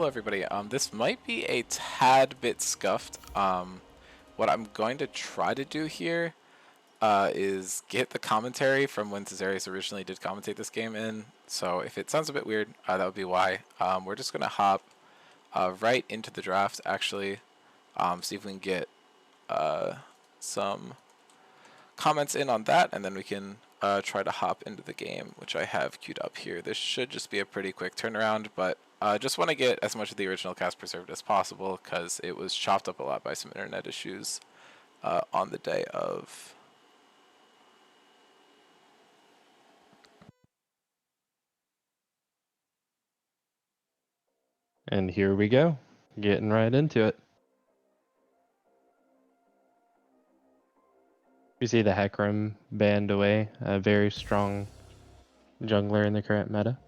hello everybody. This might be a tad bit scuffed. What I'm going to try to do here is get the commentary from when Cesarius originally did commentate this game in. So if it sounds a bit weird, that would be why. We're just going to hop right into the draft, actually. See if we can get some comments in on that, and then we can try to hop into the game, which I have queued up here. This should just be a pretty quick turnaround, but just want to get as much of the original cast preserved as possible because it was chopped up a lot by some internet issues on the day of. And here we go, getting right into it. We see the Hecarim banned away, a very strong jungler in the current meta.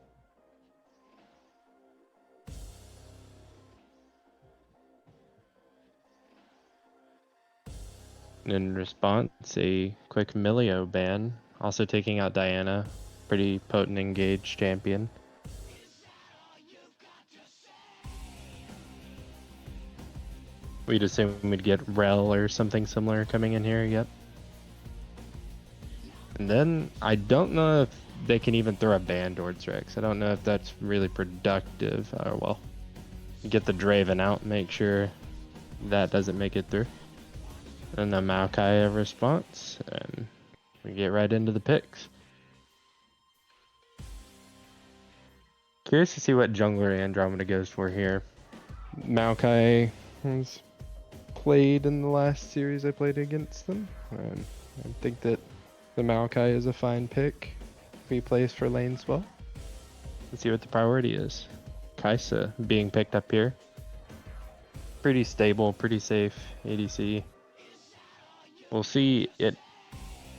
In response, a quick Milio ban, also taking out Diana, pretty potent engaged champion. We'd assume we'd get Rel or something similar coming in here, yep. And then, I don't know if they can even throw a ban towards Rex. I don't know if that's really productive. Well, get the Draven out, make sure that doesn't make it through. And the Maokai response, and we get right into the picks. Curious to see what jungler Andromeda goes for here. Maokai has played in the last series I played against them. I think that the Maokai is a fine pick if he plays for lanes well. Let's see what the priority is. Kaisa being picked up here. Pretty stable, pretty safe ADC. We'll see. It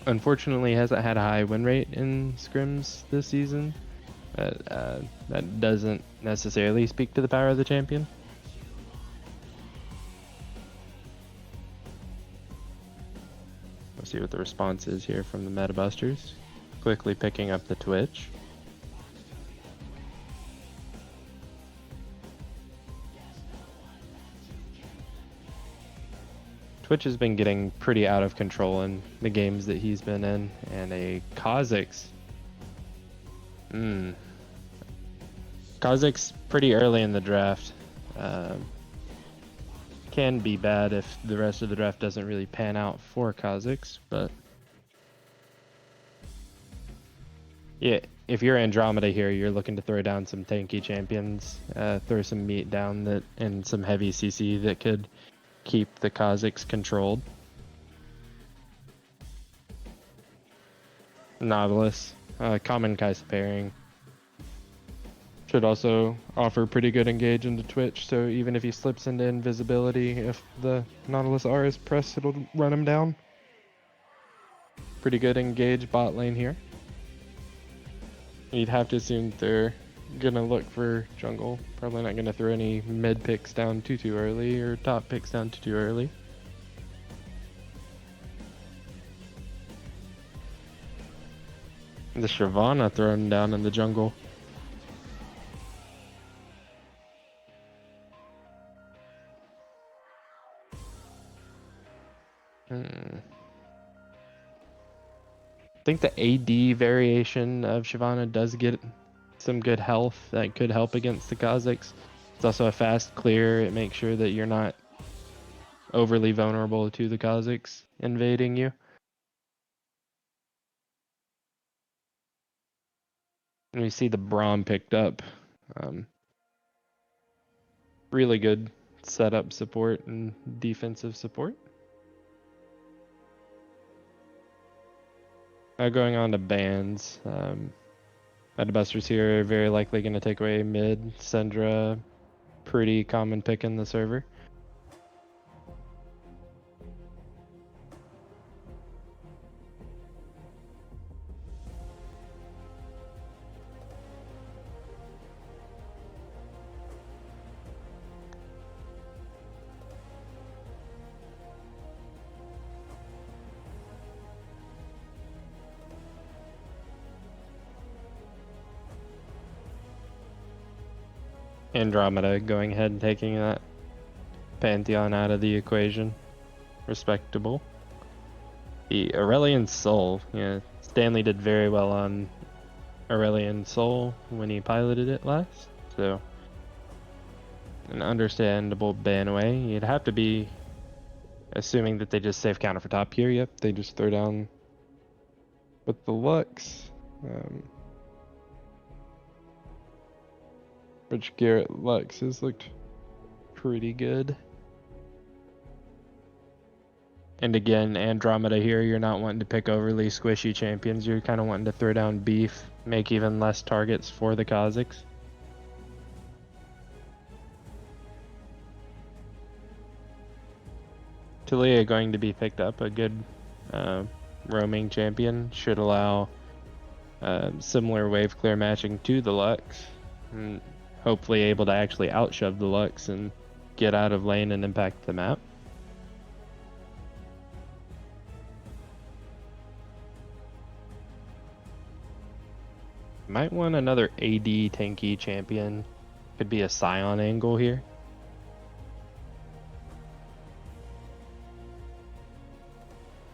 unfortunately hasn't had a high win rate in scrims this season. That doesn't necessarily speak to the power of the champion. Let's see what the response is here from the Meta Busters. Quickly picking up the Twitch. Twitch has been getting pretty out of control in the games that he's been in, and a Kha'Zix. Kha'Zix pretty early in the draft. Can be bad if the rest of the draft doesn't really pan out for Kha'Zix, but yeah, if you're Andromeda here, you're looking to throw down some tanky champions, throw some meat down that and some heavy CC that could keep the Kha'Zix controlled. Nautilus, common Kaisa pairing. Should also offer pretty good engage into Twitch, so even if he slips into invisibility, if the Nautilus R is pressed, it'll run him down. Pretty good engage bot lane here. You'd have to assume they're gonna look for jungle. Probably not gonna throw any mid picks down too early or top picks down too early. The Shyvana thrown down in the jungle. I think the AD variation of Shyvana does get some good health that could help against the Kha'Zix. It's also a fast clear. It makes sure that you're not overly vulnerable to the Kha'Zix invading you. And we see the Braum picked up. Really good setup support and defensive support. Going on to bans. Meta Busters here are very likely going to take away mid. Syndra, pretty common pick in the server. Andromeda going ahead and taking that Pantheon out of the equation. Respectable. The Aurelian Soul, yeah, Stanley did very well on Aurelian Soul when he piloted it last, so an understandable ban away. You'd have to be assuming that they just save counter for top here. Yep, they just throw down with the Lux. Which Garrett Lux has looked pretty good. And again, Andromeda here, you're not wanting to pick overly squishy champions. You're kind of wanting to throw down beef, make even less targets for the Kazakhs. Talia going to be picked up. A good roaming champion should allow similar wave clear matching to the Lux. And hopefully able to actually outshove the Lux and get out of lane and impact the map. Might want another AD tanky champion. Could be a Scion angle here.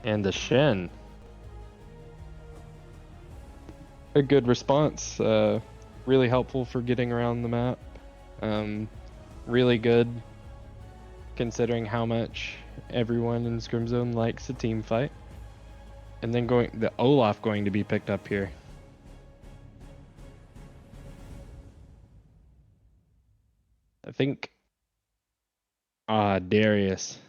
And the Shen. A good response. Really helpful for getting around the map. Really good considering how much everyone in Scrim Zone likes a team fight. And then the Olaf going to be picked up here. I think Darius.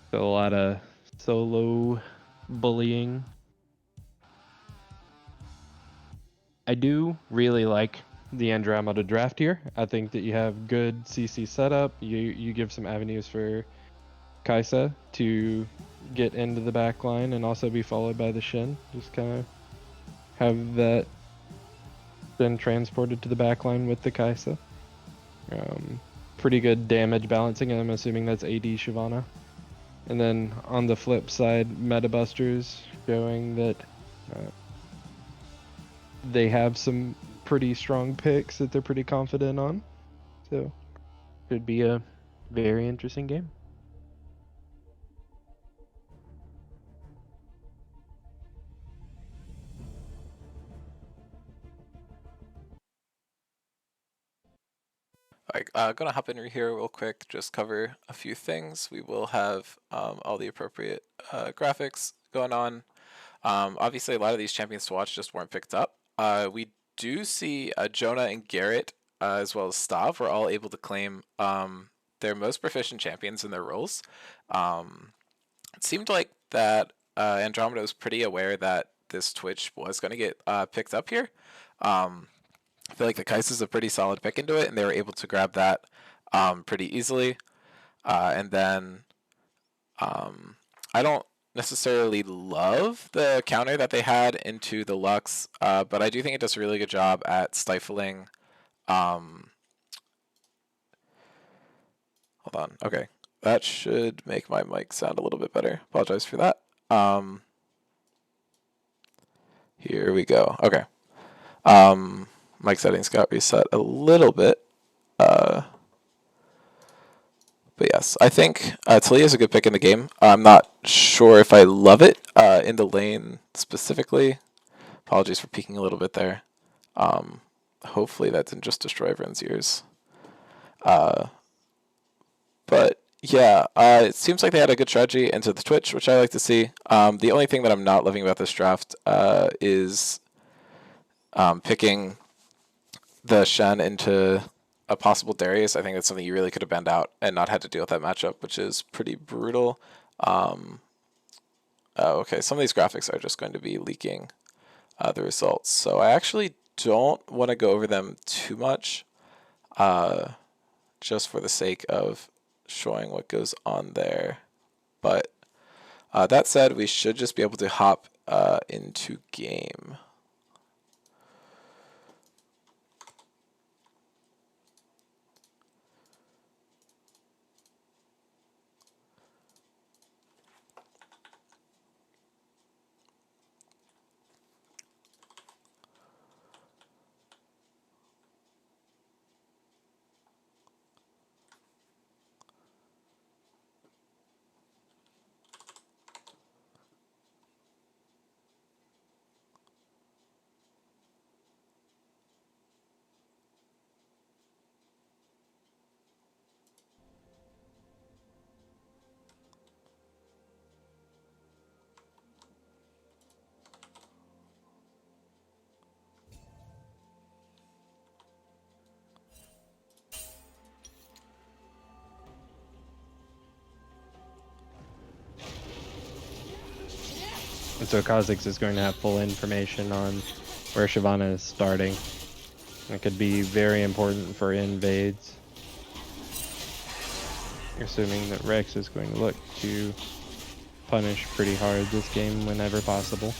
Still a lot of solo bullying. I do really like the Andromeda draft here. I think that you have good CC setup. You give some avenues for Kaisa to get into the back line and also be followed by the Shin. Just kind of have that then transported to the back line with the Kaisa. Pretty good damage balancing, and I'm assuming that's AD Shyvana. And then on the flip side, Meta Busters showing that they have some pretty strong picks that they're pretty confident on. So could be a very interesting game. Alright, gonna hop in here real quick, just cover a few things. We will have all the appropriate graphics going on. Obviously, a lot of these champions to watch just weren't picked up. We do see Jonah and Garrett, as well as Stav, were all able to claim their most proficient champions in their roles. It seemed like that Andromeda was pretty aware that this Twitch was going to get picked up here. I feel like the Kais is a pretty solid pick into it, and they were able to grab that pretty easily. And then I don't necessarily love the counter that they had into the Lux, but I do think it does a really good job at stifling. Hold on. Okay. That should make my mic sound a little bit better. Apologize for that. Here we go. Okay. Mic settings got reset a little bit. But yes, I think Talia is a good pick in the game. I'm not sure if I love it in the lane specifically. Apologies for peeking a little bit there. Hopefully that didn't just destroy everyone's ears. But yeah, it seems like they had a good strategy into the Twitch, which I like to see. The only thing that I'm not loving about this draft is picking the Shen into a possible Darius. I think that's something you really could have banned out and not had to deal with that matchup, which is pretty brutal. Okay, some of these graphics are just going to be leaking the results, so I actually don't want to go over them too much, just for the sake of showing what goes on there. But that said, we should just be able to hop into game. And so Kha'Zix is going to have full information on where Shyvana is starting. It could be very important for invades. Assuming that Rex is going to look to punish pretty hard this game whenever possible.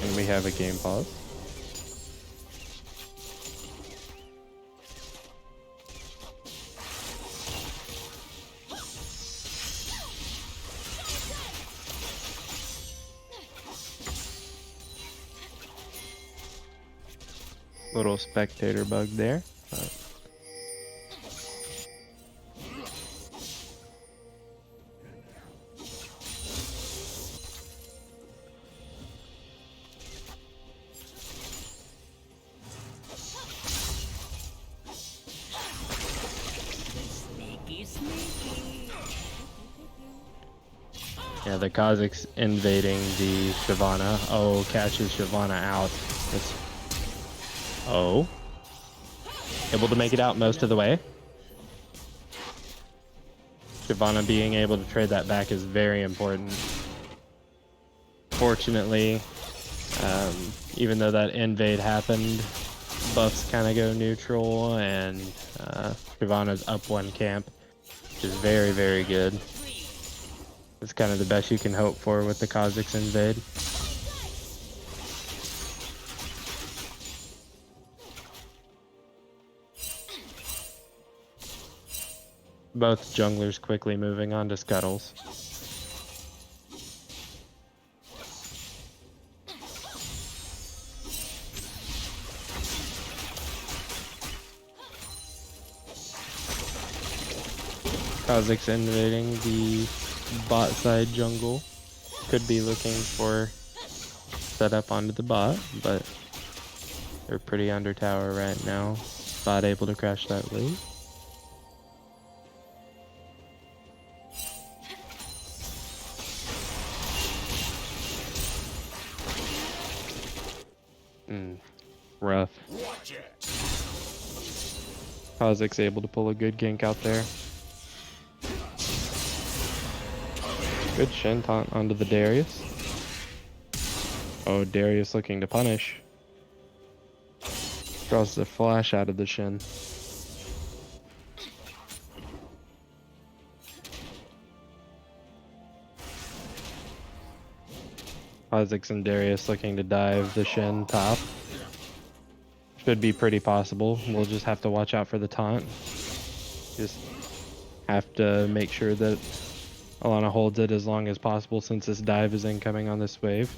And we have a game pause. Little spectator bug there. Yeah, the Kha'Zix invading the Shyvana. Oh, catches Shyvana out. Oh. Able to make it out most of the way. Shyvana being able to trade that back is very important. Fortunately, even though that invade happened, buffs kind of go neutral, and Shyvana's up one camp, which is very, very good. It's kind of the best you can hope for with the Kha'Zix invade. Both junglers quickly moving on to scuttles. Kha'Zix invading the bot side jungle. Could be looking for setup onto the bot, but they're pretty under tower right now. Bot able to crash that wave. Rough. Kha'Zix able to pull a good gank out there. Good Shen taunt onto the Darius. Oh, Darius looking to punish. Draws the flash out of the Shen. Kha'Zix and Darius looking to dive the Shen top. Should be pretty possible. We'll just have to watch out for the taunt. Just have to make sure that Alana holds it as long as possible since this dive is incoming on this wave.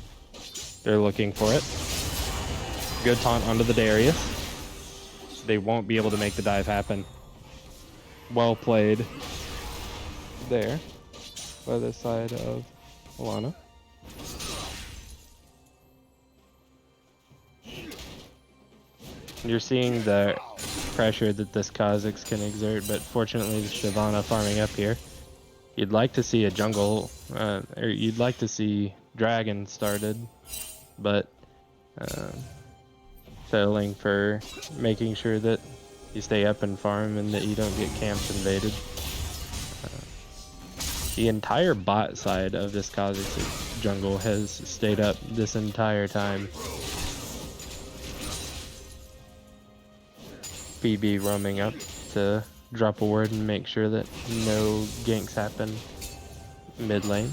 They're looking for it. Good taunt onto the Darius. They won't be able to make the dive happen. Well played there by the side of Alana. You're seeing the pressure that this Kha'Zix can exert, but fortunately the Shyvana farming up here. You'd like to see a jungle, or you'd like to see Dragon started, but settling for making sure that you stay up and farm and that you don't get camps invaded. The entire bot side of this Kha'Zix jungle has stayed up this entire time. PB roaming up to drop a word and make sure that no ganks happen mid lane.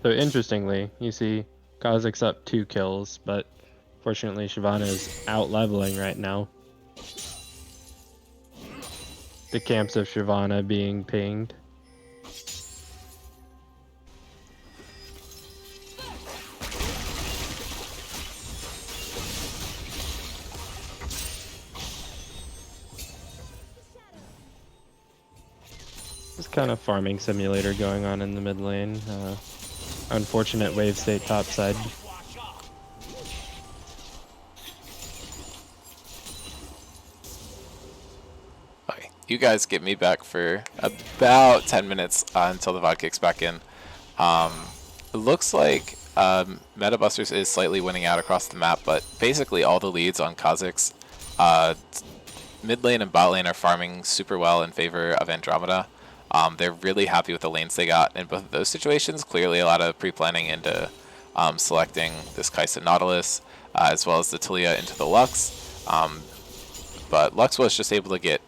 So interestingly, you see Kha'Zix up 2 kills, but fortunately Shyvana is out leveling right now. The camps of Shyvana being pinged. Just kind of farming simulator going on in the mid lane. Unfortunate wave state top side. Okay, you guys get me back for about 10 minutes until the VOD kicks back in. It looks like Meta Busters is slightly winning out across the map, but basically all the leads on Kha'Zix, mid lane and bot lane are farming super well in favor of Andromeda. They're really happy with the lanes they got in both of those situations. Clearly a lot of pre-planning into selecting this Kai'Sa Nautilus, as well as the Talia into the Lux. But Lux was just able to get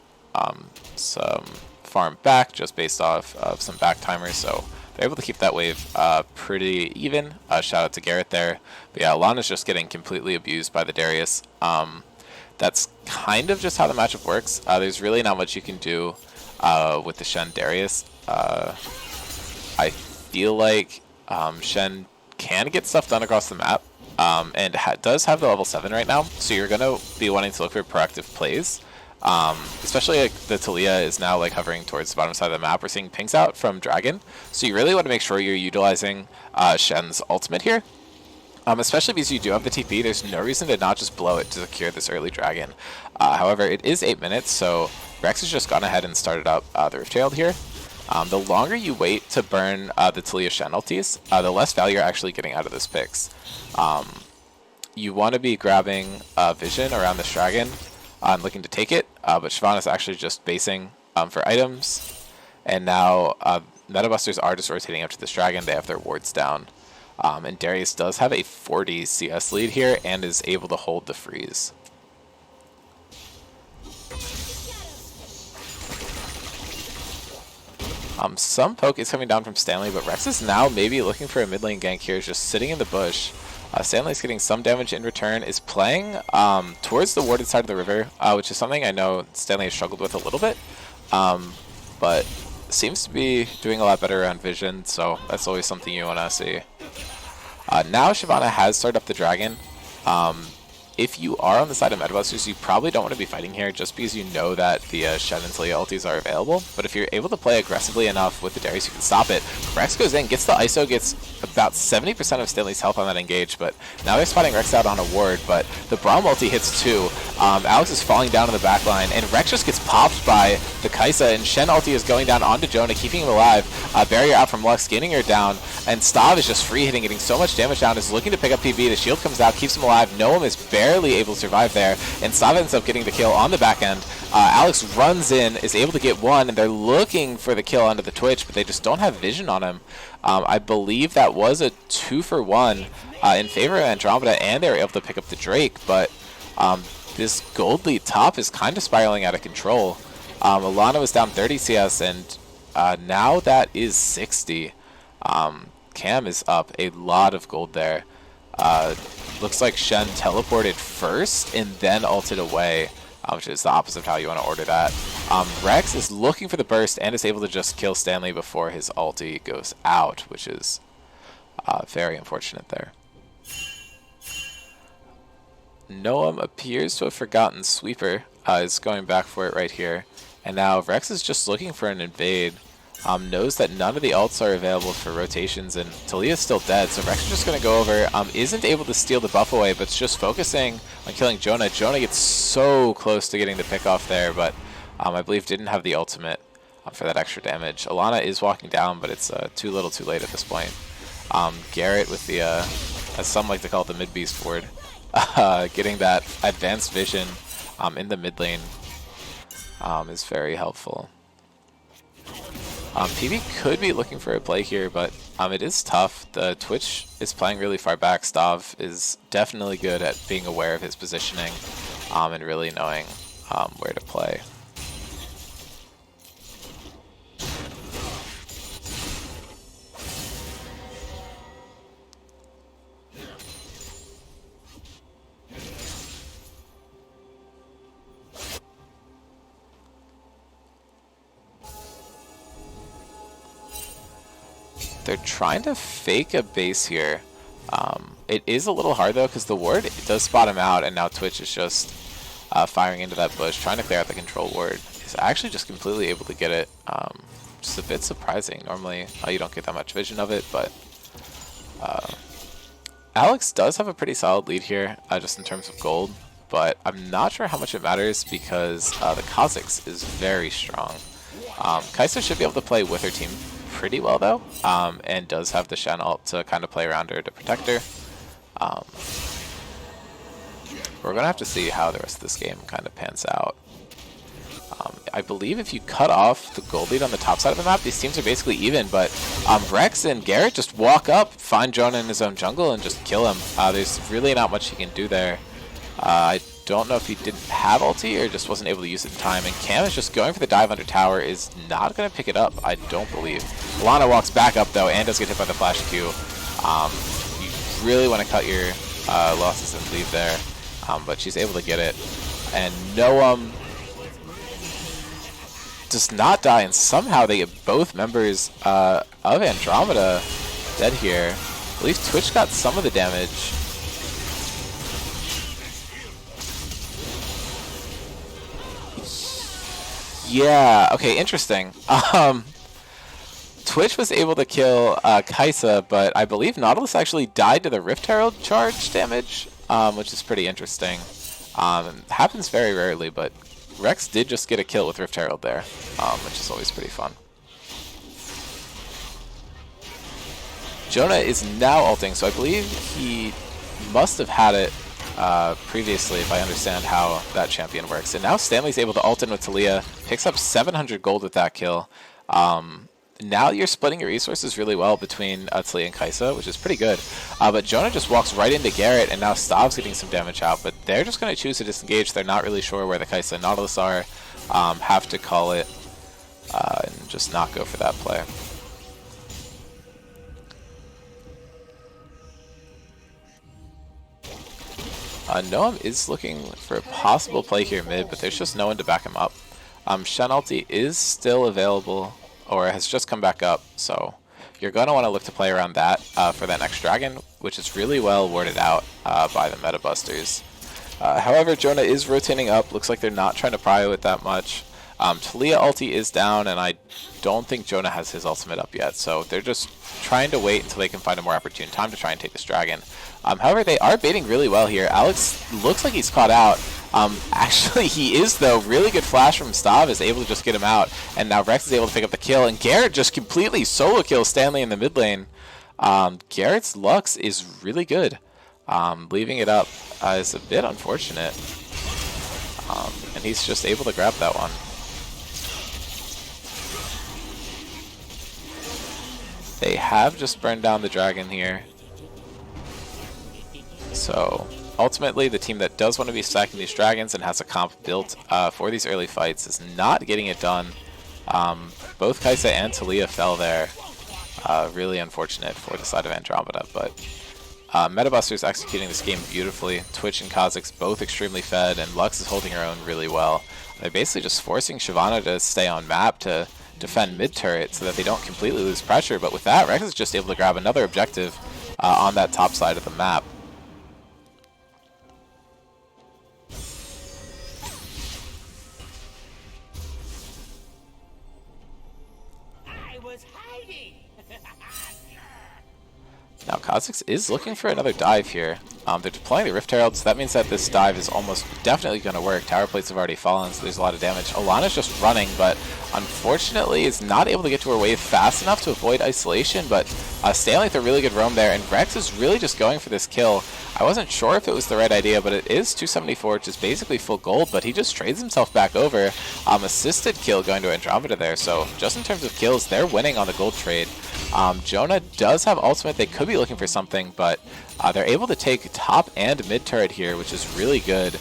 some farm back just based off of some back timers, so they're able to keep that wave pretty even. Shout out to Garrett there. But yeah, Alana's just getting completely abused by the Darius. That's kind of just how the matchup works. There's really not much you can do with the Shen Darius. I feel like Shen can get stuff done across the map, and does have the level 7 right now, so you're going to be wanting to look for proactive plays. Especially like the Talia is now like hovering towards the bottom side of the map. We're seeing pings out from Dragon, so you really want to make sure you're utilizing Shen's ultimate here. Especially because you do have the TP, there's no reason to not just blow it to secure this early Dragon. However, it is 8 minutes, so Rex has just gone ahead and started up the Riftchild here. The longer you wait to burn the Talia Shen ultis, the less value you're actually getting out of this picks. You want to be grabbing Vision around this Dragon and looking to take it, but Shyvana is actually just basing for items. And now Meta Busters are just rotating up to this Dragon. They have their wards down. And Darius does have a 40 CS lead here and is able to hold the freeze. Some poke is coming down from Stanley, but Rex is now maybe looking for a mid lane gank here, just sitting in the bush. Stanley's getting some damage in return, is playing towards the warded side of the river, which is something I know Stanley has struggled with a little bit, but seems to be doing a lot better around Vision, so that's always something you want to see. Now Shyvana has started up the Dragon. If you are on the side of Meta Busters, you probably don't want to be fighting here just because you know that the Shen and Talia ultis are available. But if you're able to play aggressively enough with the Darius, you can stop it. Rex goes in, gets the ISO, gets about 70% of Stanley's health on that engage, but now they're spotting Rex out on a ward, but the Braum ulti hits too. Alex is falling down in the back line, and Rex just gets popped by the Kai'Sa, and Shen ulti is going down onto Jonah, keeping him alive. Barrier out from Lux, getting her down, and Stav is just free hitting, getting so much damage down, is looking to pick up PB. The shield comes out, keeps him alive. Noam is barely able to survive there, and Stav ends up getting the kill on the back end. Alex runs in, is able to get one, and they're looking for the kill onto the Twitch, but they just don't have vision on him. I believe that was a 2-for-1 in favor of Andromeda, and they were able to pick up the Drake, but this gold lead top is kind of spiraling out of control. Alana was down 30 CS, and now that is 60. Cam is up a lot of gold there. Looks like Shen teleported first and then ulted away, which is the opposite of how you want to order that. Rex is looking for the burst and is able to just kill Stanley before his ulti goes out, which is very unfortunate there. Noam appears to have forgotten Sweeper, is going back for it right here. And now Rex is just looking for an invade. Knows that none of the ults are available for rotations, and Talia's still dead, so Rex is just going to go over. Isn't able to steal the buff away, but it's just focusing on killing Jonah. Jonah gets so close to getting the pick off there, but I believe didn't have the ultimate for that extra damage. Alana is walking down, but it's too little too late at this point. Garrett with the, as some like to call it, the mid-beast ward, getting that advanced vision in the mid lane is very helpful. PB could be looking for a play here, but it is tough. The Twitch is playing really far back. Stav is definitely good at being aware of his positioning and really knowing where to play. They're trying to fake a base here. It is a little hard though, because the ward does spot him out, and now Twitch is just firing into that bush, trying to clear out the control ward. He's actually just completely able to get it just a bit surprising. Normally, you don't get that much vision of it, but Alex does have a pretty solid lead here, just in terms of gold, but I'm not sure how much it matters because the Kha'Zix is very strong. Kai'Sa should be able to play with her team pretty well though, and does have the Shen ult to kind of play around her to protect her. We're going to have to see how the rest of this game kind of pans out. I believe if you cut off the gold lead on the top side of the map, these teams are basically even, but Rex and Garrett just walk up, find Jonah in his own jungle, and just kill him. There's really not much he can do there. I don't know if he didn't have ulti or just wasn't able to use it in time, and Cam is just going for the dive under tower, is not going to pick it up, I don't believe. Lana walks back up though, and does get hit by the flash Q. You really want to cut your losses and leave there, but she's able to get it. And Noam does not die, and somehow they get both members of Andromeda dead here. I believe Twitch got some of the damage. Yeah, okay, interesting. Twitch was able to kill Kai'Sa, but I believe Nautilus actually died to the Rift Herald charge damage, which is pretty interesting. Happens very rarely, but Rex did just get a kill with Rift Herald there, which is always pretty fun. Jonah is now ulting, so I believe he must have had it previously, if I understand how that champion works. And now Stanley's able to ult in with Taliyah, picks up 700 gold with that kill. Now you're splitting your resources really well between Taliyah and Kai'Sa, which is pretty good. But Jonah just walks right into Garrett, and now Stav's getting some damage out. But they're just going to choose to disengage. They're not really sure where the Kai'Sa and Nautilus are. Have to call it and just not go for that play. Noam is looking for a possible play here mid, but there's just no one to back him up. Shen ulti is still available, or has just come back up, so you're going to want to look to play around that for that next dragon, which is really well warded out by the meta busters. However, Jonah is rotating up. Looks like they're not trying to prio it that much. Taliyah ulti is down, and I don't think Jonah has his ultimate up yet, so they're just trying to wait until they can find a more opportune time to try and take this dragon. However, they are baiting really well here. Alex looks like he's caught out. Actually, he is, though. Really good flash from Stav is able to just get him out, and now Rex is able to pick up the kill, and Garrett just completely solo kills Stanley in the mid lane. Garrett's Lux is really good. Leaving it up is a bit unfortunate, and he's just able to grab that one. They have just burned down the dragon here. So ultimately, the team that does want to be stacking these dragons and has a comp built for these early fights is not getting it done. Both Kai'Sa and Taliyah fell there. Really unfortunate for the side of Andromeda, but Metabuster's executing this game beautifully. Twitch and Kha'Zix both extremely fed, and Lux is holding her own really well. They're basically just forcing Shyvana to stay on map to defend mid-turret so that they don't completely lose pressure, but with that, Rex is just able to grab another objective on that top side of the map. Now Kha'Zix is looking for another dive here. They're deploying the Rift Herald, so that means that this dive is almost definitely going to work. Tower plates have already fallen, so there's a lot of damage. Alana's just running, but unfortunately is not able to get to her wave fast enough to avoid isolation, but Stanley with a really good roam there, and Rex is really just going for this kill. I wasn't sure if it was the right idea, but it is 274, which is basically full gold, but he just trades himself back over. Assisted kill going to Andromeda there, so just in terms of kills, they're winning on the gold trade. Jonah does have ultimate. They could be looking for something, but they're able to take top and mid turret here, which is really good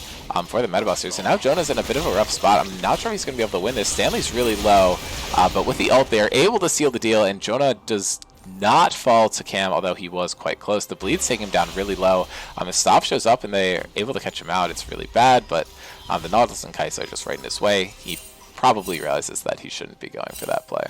for the Metabusters. And now Jonah's in a bit of a rough spot. I'm not sure if he's going to be able to win this. Stanley's really low, but with the ult, they're able to seal the deal, and Jonah does not fall to Cam, although he was quite close. The bleed's taking him down really low. His stop shows up, and they're able to catch him out. It's really bad, but the Nautilus and Kai'Sa are just right in his way. He probably realizes that he shouldn't be going for that play.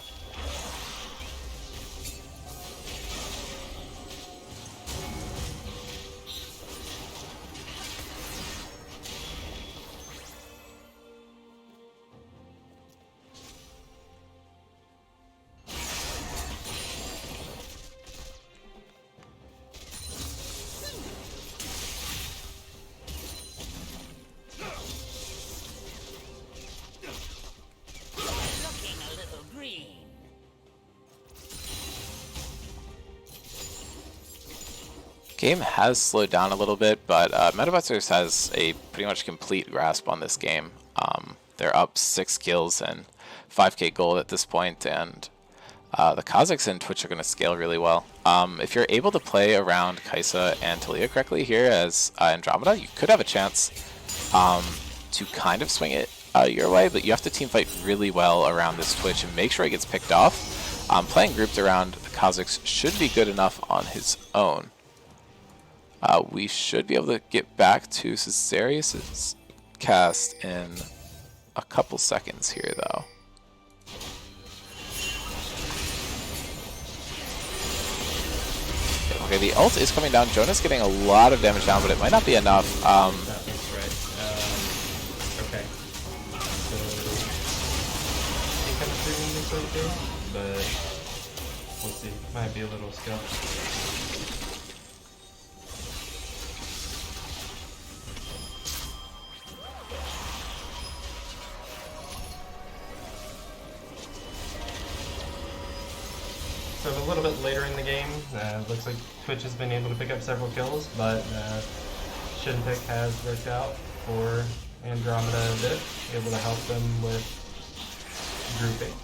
Game has slowed down a little bit, but MetaBusters has a pretty much complete grasp on this game. They're up 6 kills and 5k gold at this point, and the Kazakhs and Twitch are going to scale really well. If you're able to play around Kaisa and Talia correctly here as Andromeda, you could have a chance to kind of swing it your way, but you have to team fight really well around this Twitch and make sure he gets picked off. Playing grouped around the Kazakhs should be good enough on his own. We should be able to get back to Caesarius' cast in a couple seconds here, though. Okay, the ult is coming down. Jonah's getting a lot of damage down, but it might not be enough. That's right. Okay. So, I think I'm doing this okay, but we'll see. Might be a little scuffed. So a little bit later in the game, looks like Twitch has been able to pick up several kills, but Shin pick has worked out for Andromeda a bit, able to help them with grouping.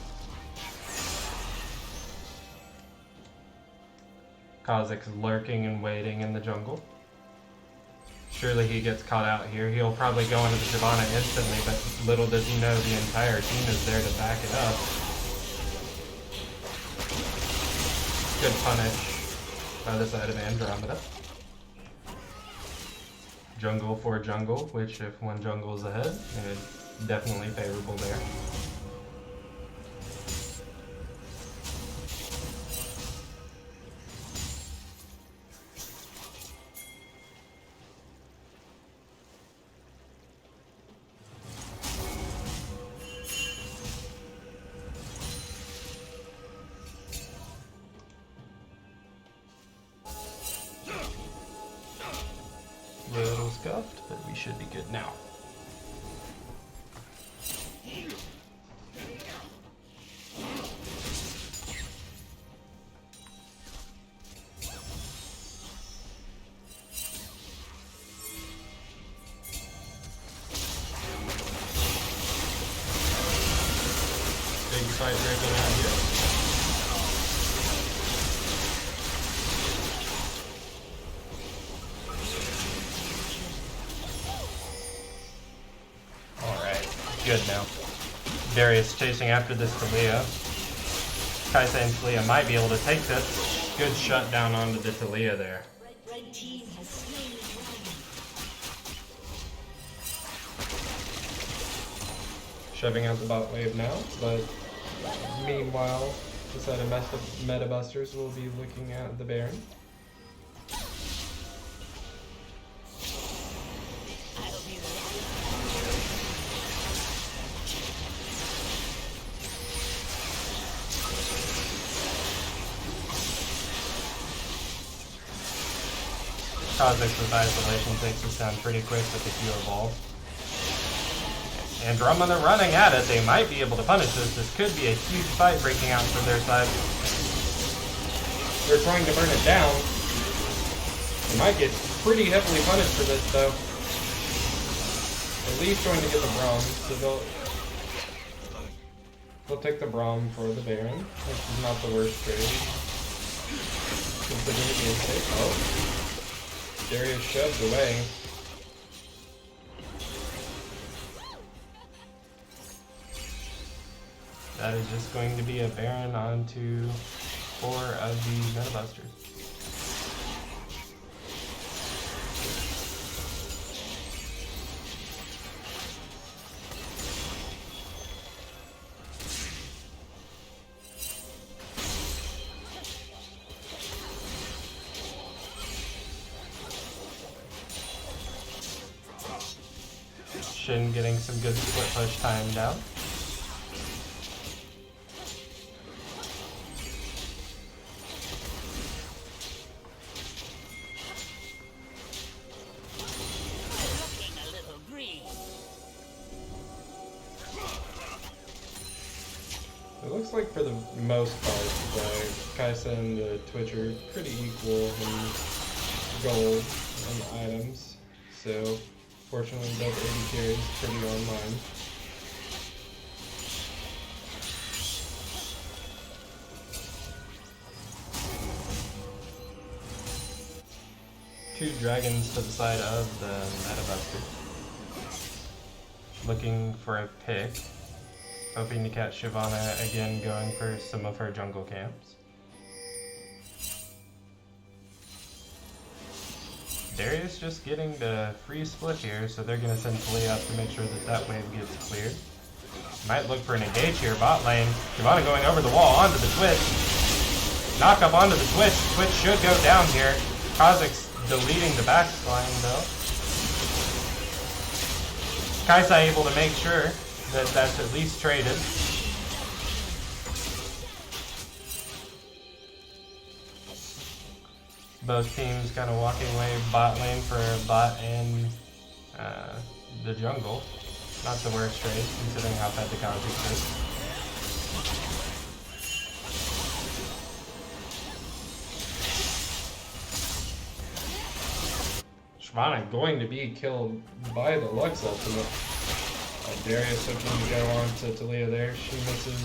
Kazakh's lurking and waiting in the jungle. Surely he gets caught out here. He'll probably go into the Shyvana instantly, but little does he know the entire team is there to back it up. Good punish by the side of Andromeda. Jungle for jungle, which if one jungle is ahead, it's definitely favorable there. Little scuffed, but we should be good now. Big fight breaking out here. Good now. Darius chasing after this Talia. Kaisa and Talia might be able to take this. Good shutdown onto the Talia there. Red team has slain the dragon. Shoving out the bot wave now, but meanwhile, the side of MetaBusters will be looking at the Baron. Kazakhs with isolation takes us down pretty quick with the Q evolve. Andromeda running at it. They might be able to punish this. This could be a huge fight breaking out from their side. They're trying to burn it down. They might get pretty heavily punished for this though. At least trying to get the Braum, so they'll take the Braum for the Baron, which is not the worst trade. Considering the intake. Oh. Darius shoved away. That is just going to be a Baron onto 4 of the MetaBusters. Shin getting some good split push timed out. Looking a little green. It looks like for the most part, the Kaisa and the Twitch are pretty equal. And gold and items, so fortunately both AD carries pretty online. Two dragons to the side of the Meta Buster. Looking for a pick. Hoping to catch Shyvana again going for some of her jungle camps. Darius just getting the free split here, so they're going to send Talia up to make sure that that wave gets cleared. Might look for an engage here, bot lane. Shyvana going over the wall onto the Twitch. Knock up onto the Twitch. Twitch should go down here. Kha'Zix's deleting the backline though. Kaisa able to make sure that that's at least traded. Both teams kind of walking away bot lane for bot and the jungle. Not the worst trade considering how bad the Kha'Zix is. Shyvana going to be killed by the Lux ultimate. Darius looking to go on to Talia there. She misses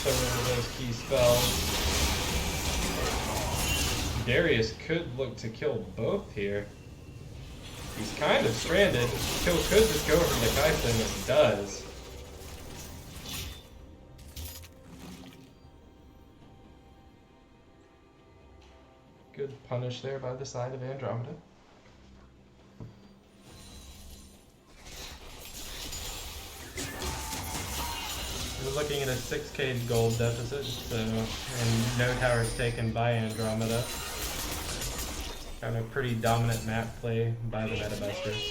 several of those key spells. Darius could look to kill both here. He's kind of stranded. Kill could just go over to Kaisa and it does. Good punish there by the side of Andromeda. We're looking at a 6k gold deficit, so, and no towers taken by Andromeda. Kind of pretty dominant map play by the Meta Busters.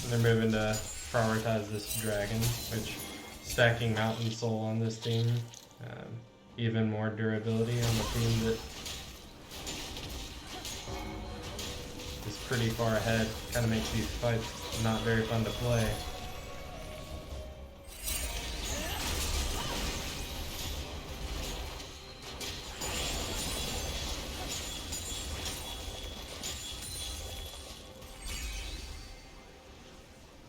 And they're moving to prioritize this dragon, which stacking Mountain Soul on this team, even more durability on the team that is pretty far ahead. Kind of makes these fights not very fun to play.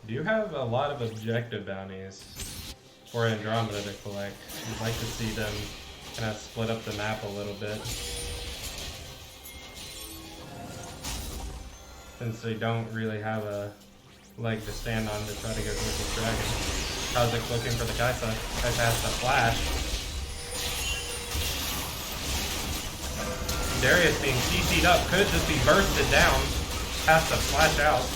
Do you have a lot of objective bounties for Andromeda to collect? I'd like to see them kind of split up the map a little bit, since they don't really have a leg to stand on to try to go with this dragon. Kha'Zix looking for the Kaisa. Kaisa has the flash. Darius being CC'd up could just be bursted down. Has to flash out.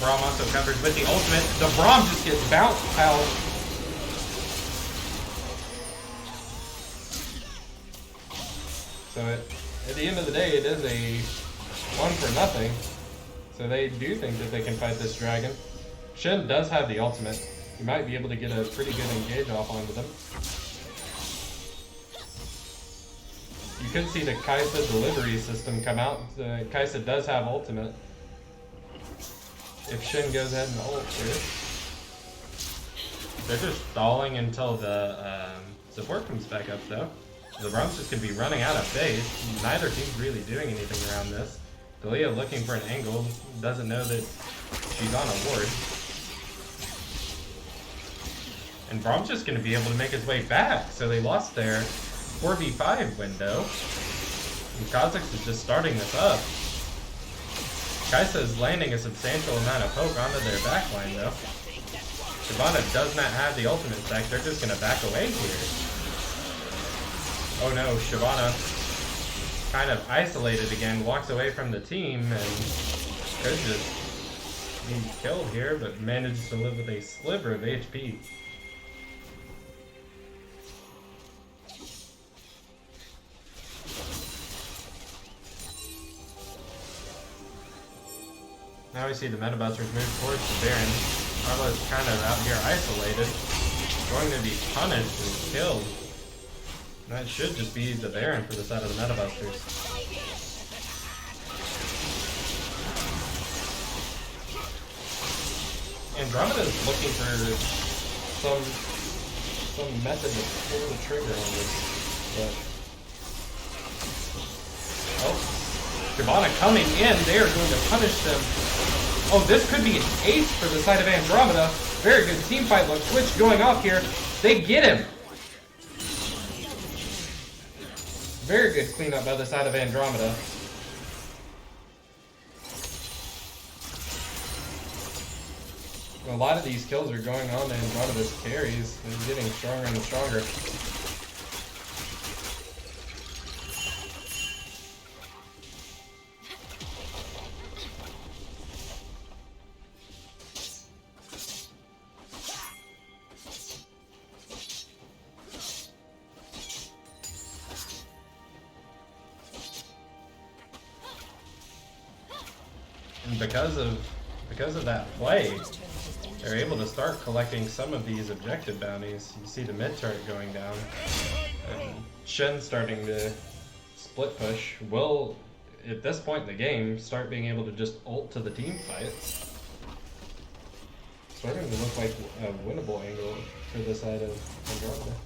Braum also covered with the ultimate. The Braum just gets bounced out. So at the end of the day, it is a 1 for nothing. So they do think that they can fight this dragon. Shen does have the ultimate. He might be able to get a pretty good engage off onto them. You could see the Kaisa delivery system come out. Kaisa does have ultimate. If Shen goes ahead and ult here. They're just stalling until the support comes back up though. The Braum's just going to be running out of base. Neither team's really doing anything around this. Talia looking for an angle, doesn't know that she's on a ward. And Braum's just going to be able to make his way back, so they lost their 4v5 window. And Kha'Zix is just starting this up. Kaisa is landing a substantial amount of poke onto their backline though. Shyvana does not have the ultimate stack, they're just going to back away here. Oh no, Shyvana kind of isolated again, walks away from the team and could just be killed here, but managed to live with a sliver of HP. Now we see the Meta Busters move towards the Baron. Arlo is kind of out here isolated, going to be punished and killed. And that should just be the Baron for the side of the Meta Busters. Andromeda is looking for some some method to pull the trigger on this, but... Oh, Shyvana coming in, they are going to punish them. Oh, this could be an ace for the side of Andromeda. Very good team fight. Look, Twitch going off here. They get him. Very good cleanup by the side of Andromeda. A lot of these kills are going on to Andromeda's carries. They're getting stronger and stronger. And because of that play, they're able to start collecting some of these objective bounties. You see the mid turret going down. And Shen starting to split push. Will, at this point in the game, start being able to just ult to the team fight. Starting to look like a winnable angle for the side of Andromeda.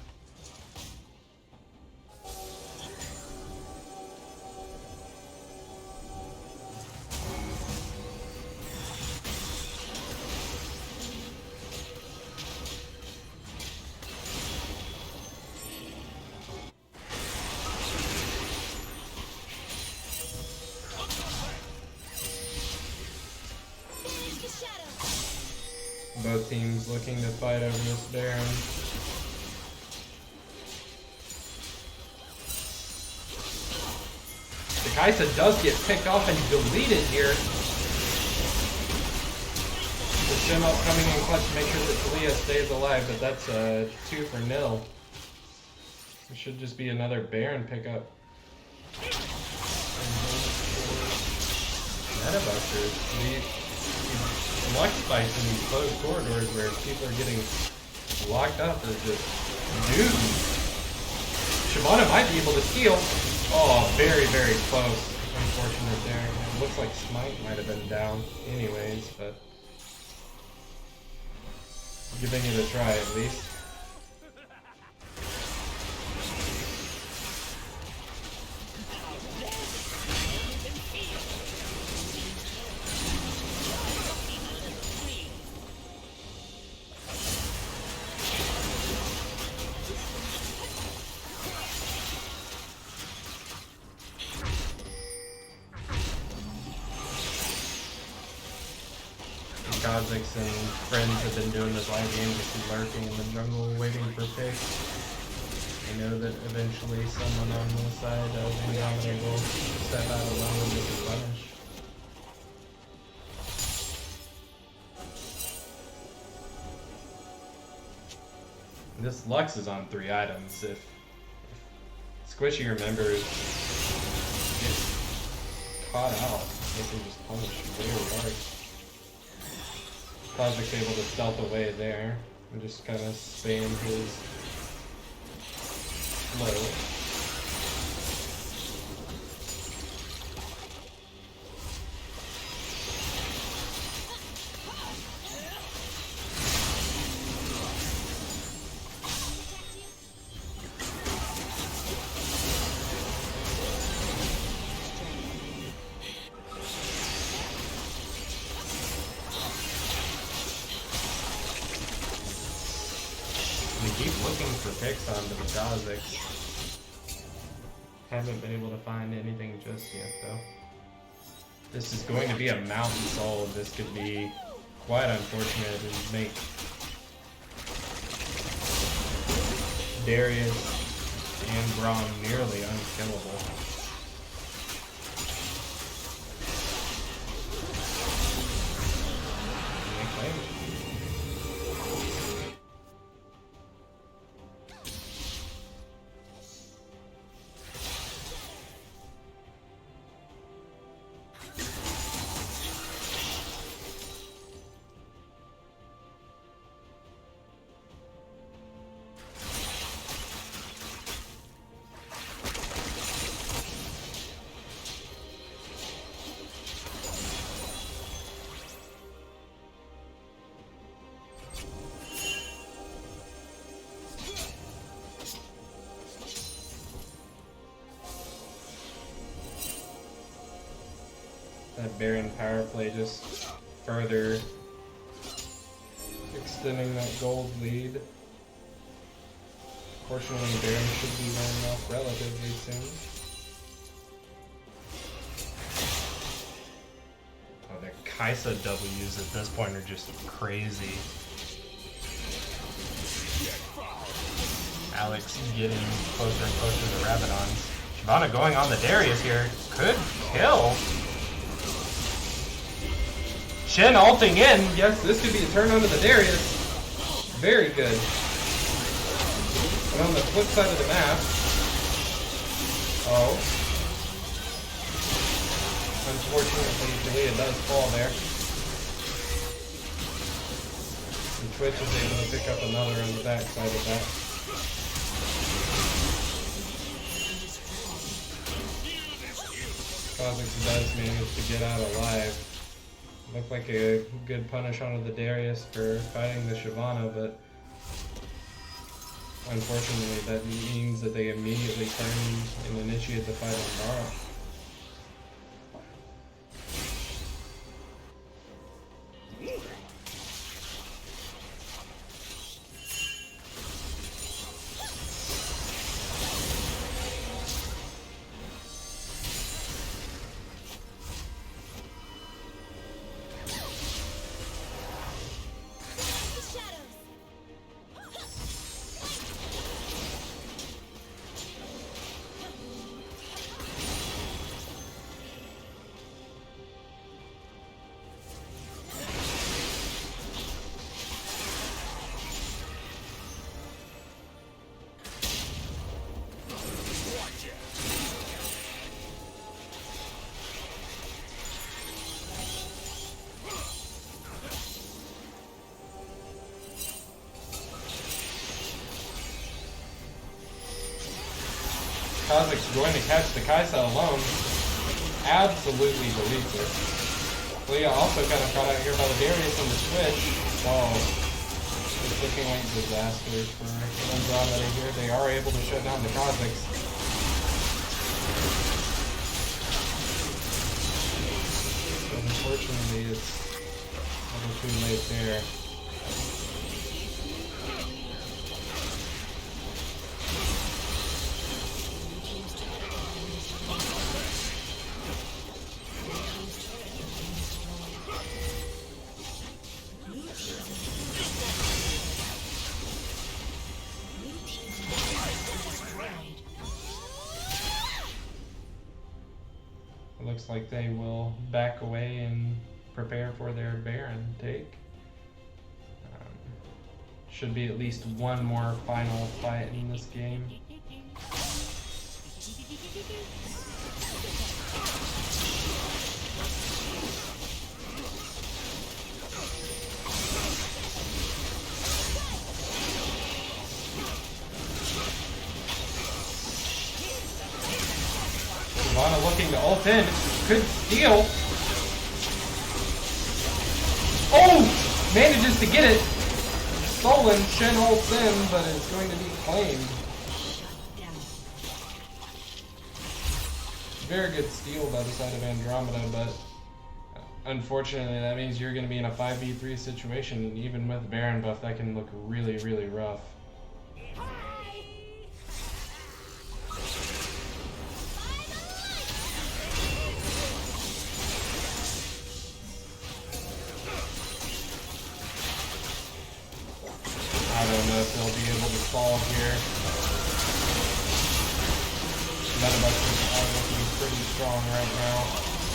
Both teams looking to fight over this Baron. The Kaisa does get picked off and deleted here. The Shim up coming in clutch to make sure that Talia stays alive, but that's 2 for nil. It should just be another Baron pickup. Meta busters. Luck spikes in these closed corridors where people are getting locked up are just doomed. Shyvana might be able to steal. Oh, very, very close. Unfortunate there. It looks like Smite might have been down anyways, but giving it a try at least. Kazakhs and friends have been doing this live game, just lurking in the jungle waiting for picks. I know that eventually someone on the side of Andromeda will step out alone and get the punish. This Lux is on 3 items. If Squishy remembers gets caught out, they can just punish very hard. Kazak's able to stealth away there and just kind of spam his flow. Keep looking for picks onto the Kazakhs. Haven't been able to find anything just yet though. This is going to be a mountain soul. This could be quite unfortunate and make Darius and Braum nearly unkillable. And they claim it. That Baron power play just further extending that gold lead. Fortunately, Baron should be wearing off relatively soon. Oh, the Kaisa W's at this point are just crazy. Alex getting closer and closer to the Rabadons. Shyvana going on the Darius here. Could kill. Shen ulting in. Yes, this could be a turn onto the Darius. Very good. And on the flip side of the map. Oh. Unfortunately, Delia does fall there. And Twitch is able to pick up another on the backside of that. Kha'Zix does manage to get out alive. Looked like a good punish onto the Darius for fighting the Shyvana, but unfortunately that means that they immediately turn and initiate the fight on Dara. Kha'Zix going to catch the Kaisa alone. Absolutely deletes it. Leah also kind of caught out here by the Darius on the Twitch. Oh, it's looking like disaster for Andromeda here. They are able to shut down the Kha'Zix. But unfortunately, it's a little too late there. Looks like they will back away and prepare for their Baron take. Should be at least one more final fight in this game. Shyvana looking to ult in. Could steal. Oh! Manages to get it. Stolen. Shen ults in, but it's going to be claimed. Very good steal by the side of Andromeda, but unfortunately that means you're going to be in a 5v3 situation, and even with Baron buff that can look really, really rough. I don't know if they'll be able to solve here. Metabucks are looking pretty strong right now.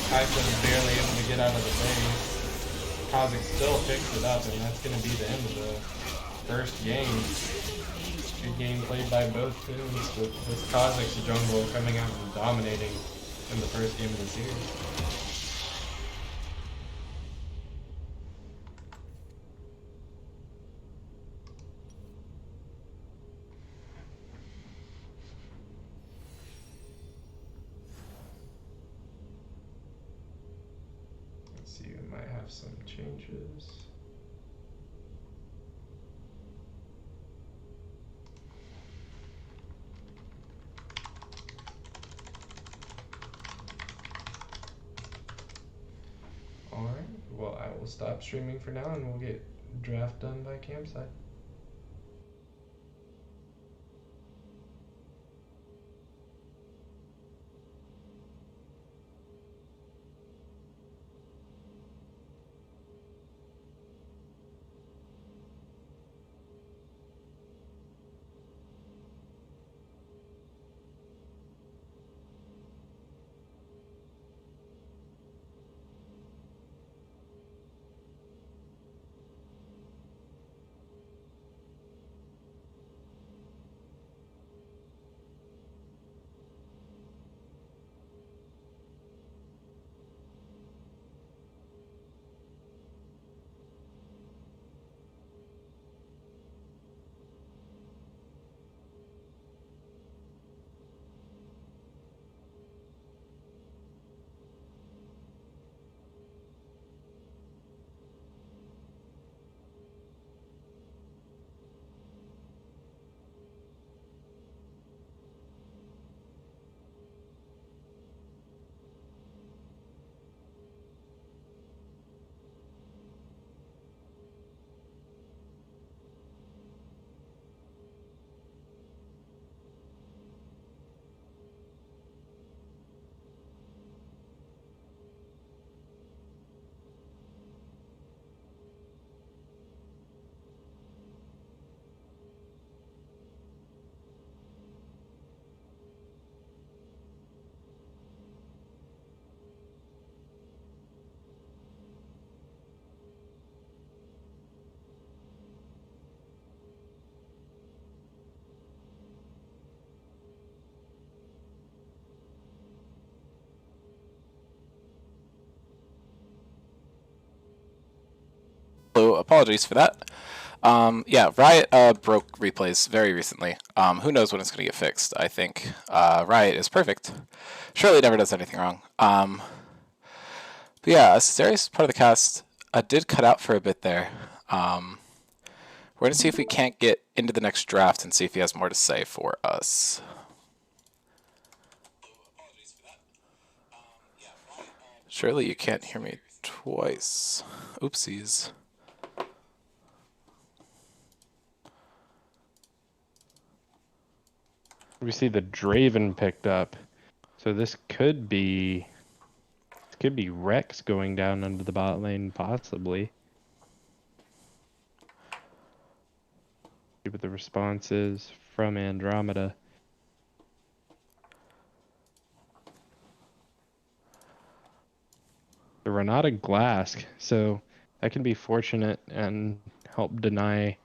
Kaisa is barely able to get out of the base. Kha'Zix still picks it up, and that's going to be the end of the first game. Good game played by both teams, with this Kha'Zix jungle coming out and dominating in the first game of the series. We might have some changes. Alright, well, I will stop streaming for now and we'll get draft done by campsite. So apologies for that. Yeah, Riot broke replays very recently. Who knows when it's going to get fixed? I think Riot is perfect. Surely never does anything wrong. But yeah, Asterius, part of the cast, did cut out for a bit there. We're going to see if we can't get into the next draft and see if he has more to say for us. Surely you can't hear me twice. Oopsies. We see the Draven picked up. So this could be Rex going down under the bot lane, possibly. See what the response is from Andromeda. The Renata Glask, so that can be fortunate and help deny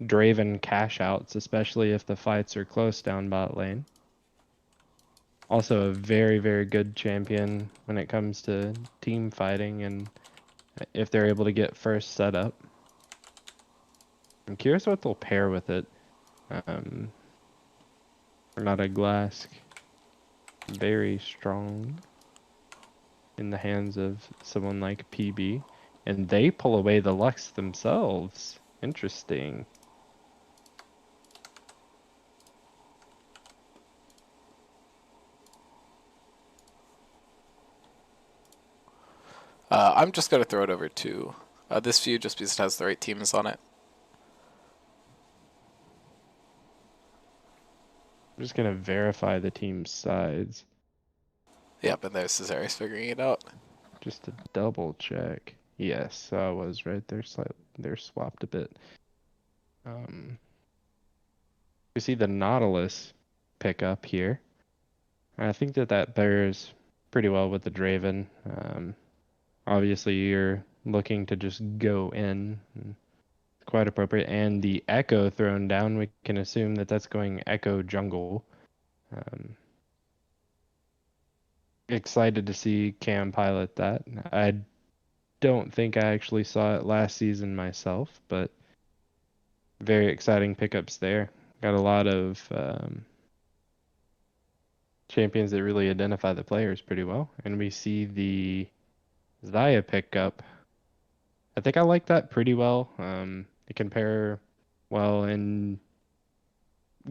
Draven cash outs, especially if the fights are close down bot lane. Also a very, very good champion when it comes to team fighting and if they're able to get first setup. I'm curious what they'll pair with it. Renata Glask, very strong in the hands of someone like PB. And they pull away the Lux themselves. Interesting. I'm just going to throw it over to this view just because it has the right teams on it. I'm just going to verify the team's sides. Yeah, but there's Cesarius figuring it out. Just to double check. Yes, I was right there. They're swapped a bit. We see the Nautilus pick up here. I think that pairs pretty well with the Draven. Obviously, you're looking to just go in. Quite appropriate. And the Echo thrown down, we can assume that that's going Echo jungle. Excited to see Cam pilot that. I don't think I actually saw it last season myself, but very exciting pickups there. Got a lot of champions that really identify the players pretty well. And we see the Xayah pickup. I think I like that pretty well. It can pair well in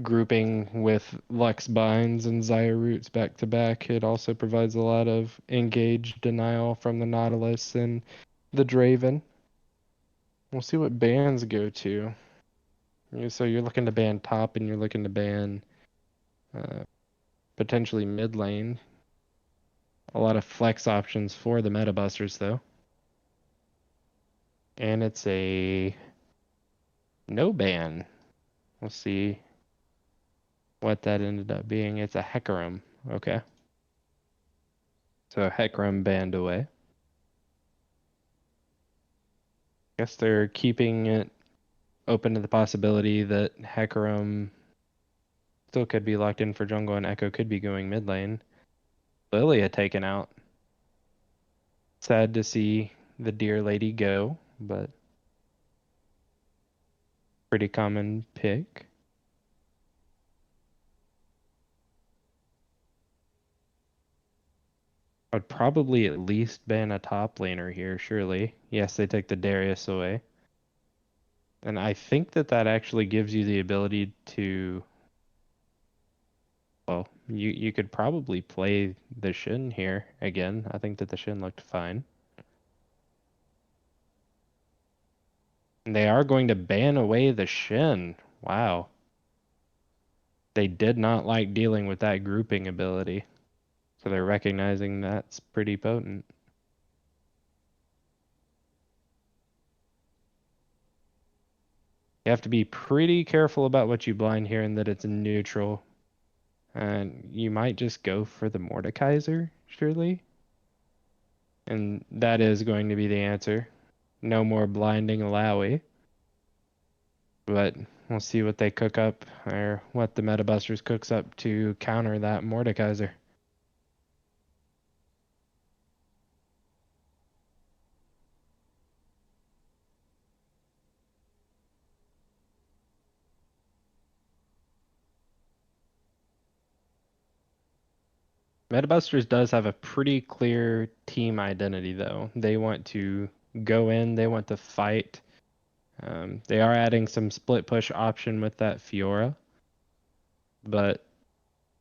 grouping with Lux Binds and Xayah Roots back to back, it also provides a lot of engage denial from the Nautilus and the Draven. We'll see what bans go to. So you're looking to ban top and you're looking to ban potentially mid lane. A lot of flex options for the meta busters though. And it's a no ban. We'll see what that ended up being. It's a Hecarim. Okay. So Hecarim banned away. Guess they're keeping it open to the possibility that Hecarim still could be locked in for jungle and Echo could be going mid lane. Lilia taken out. Sad to see the dear lady go, but pretty common pick. I'd probably at least ban a top laner here, surely. Yes, they take the Darius away. And I think that that actually gives you the ability to... Well, you could probably play the Shin here again. I think that the Shin looked fine. And they are going to ban away the Shin. Wow. They did not like dealing with that grouping ability. So they're recognizing that's pretty potent. You have to be pretty careful about what you blind here and that it's neutral. And you might just go for the Mordekaiser, surely. And that is going to be the answer. No more blinding Alawi. But we'll see what they cook up, or what the Metabusters cooks up to counter that Mordekaiser. Metabusters does have a pretty clear team identity, though. They want to go in, they want to fight. They are adding some split push option with that Fiora, but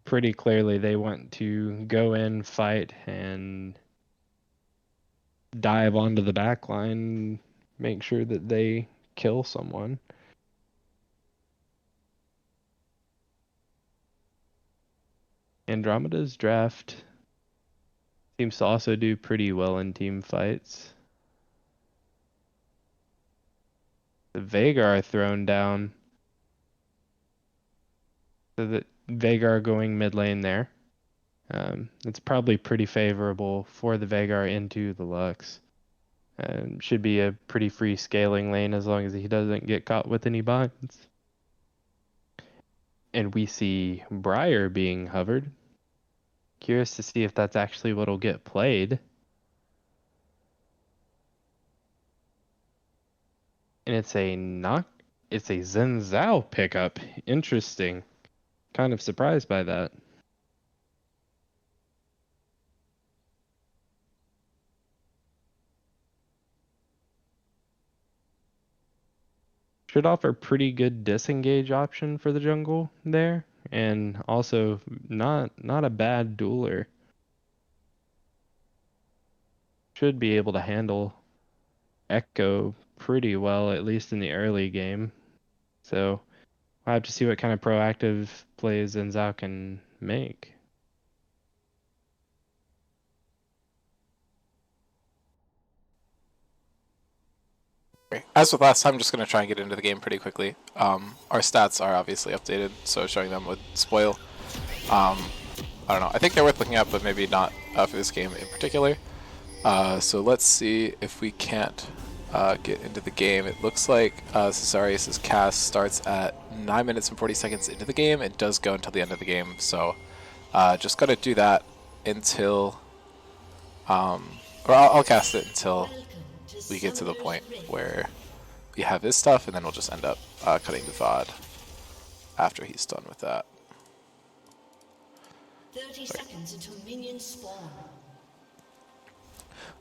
pretty clearly they want to go in, fight, and dive onto the back line, make sure that they kill someone. Andromeda's draft seems to also do pretty well in team fights. The Veigar thrown down. So that Veigar going mid lane there. It's probably pretty favorable for the Veigar into the Lux. Should be a pretty free scaling lane as long as he doesn't get caught with any binds. And we see Briar being hovered. Curious to see if that's actually what'll get played. And it's a Xin Zhao pickup. Interesting. Kind of surprised by that. Should offer pretty good disengage option for the jungle there, and also not a bad dueler. Should be able to handle Echo pretty well, at least in the early game. So I'll have to see what kind of proactive plays Xin Zhao can make. As with last time, I'm just going to try and get into the game pretty quickly. Our stats are obviously updated, so showing them would spoil. I don't know. I think they're worth looking at, but maybe not for this game in particular. So let's see if we can't get into the game. It looks like Cesarius' cast starts at 9 minutes and 40 seconds into the game. It does go until the end of the game, so just got to do that until... or I'll cast it until we get to the point where we have his stuff, and then we'll just end up cutting the VOD after he's done with that. 30 seconds until minions spawn.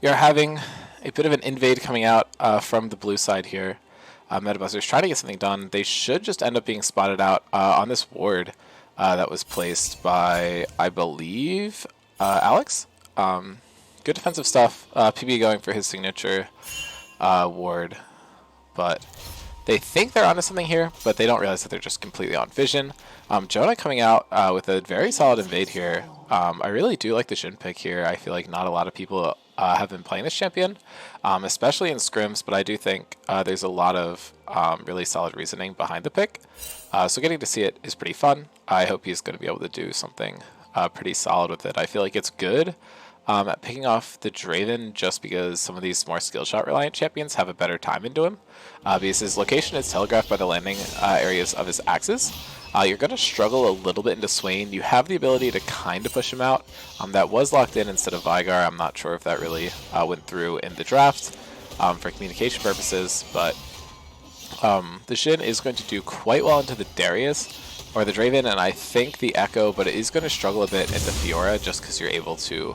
We are having a bit of an invade coming out from the blue side here. Metabusters trying to get something done. They should just end up being spotted out on this ward that was placed by, I believe, Alex. Good defensive stuff. PB going for his signature ward, but they think they're onto something here, but they don't realize that they're just completely on vision. Jonah coming out with a very solid invade here. I really do like the Shin pick here. I feel like not a lot of people have been playing this champion, especially in scrims, but I do think there's a lot of really solid reasoning behind the pick. So getting to see it is pretty fun. I hope he's going to be able to do something pretty solid with it. I feel like it's good at picking off the Draven just because some of these more skill shot reliant champions have a better time into him. Because his location is telegraphed by the landing areas of his axes. You're going to struggle a little bit into Swain. You have the ability to kind of push him out. That was locked in instead of Vigar. I'm not sure if that really went through in the draft for communication purposes, but the Shin is going to do quite well into the Darius or the Draven, and I think the Echo, but it is going to struggle a bit into Fiora just because you're able to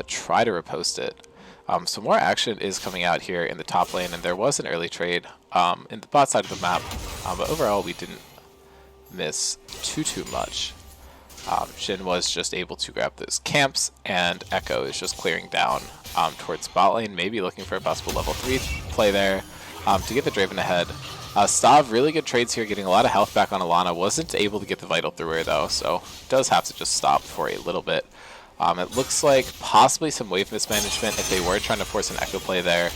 try to repost it. So more action is coming out here in the top lane, and there was an early trade in the bot side of the map, but overall we didn't miss too much. Shin was just able to grab those camps, and Echo is just clearing down towards bot lane, maybe looking for a possible level 3 play there to get the Draven ahead. Stav, really good trades here, getting a lot of health back on Alana. Wasn't able to get the Vital through her though, so does have to just stop for a little bit. It looks like possibly some wave mismanagement if they were trying to force an Echo play there.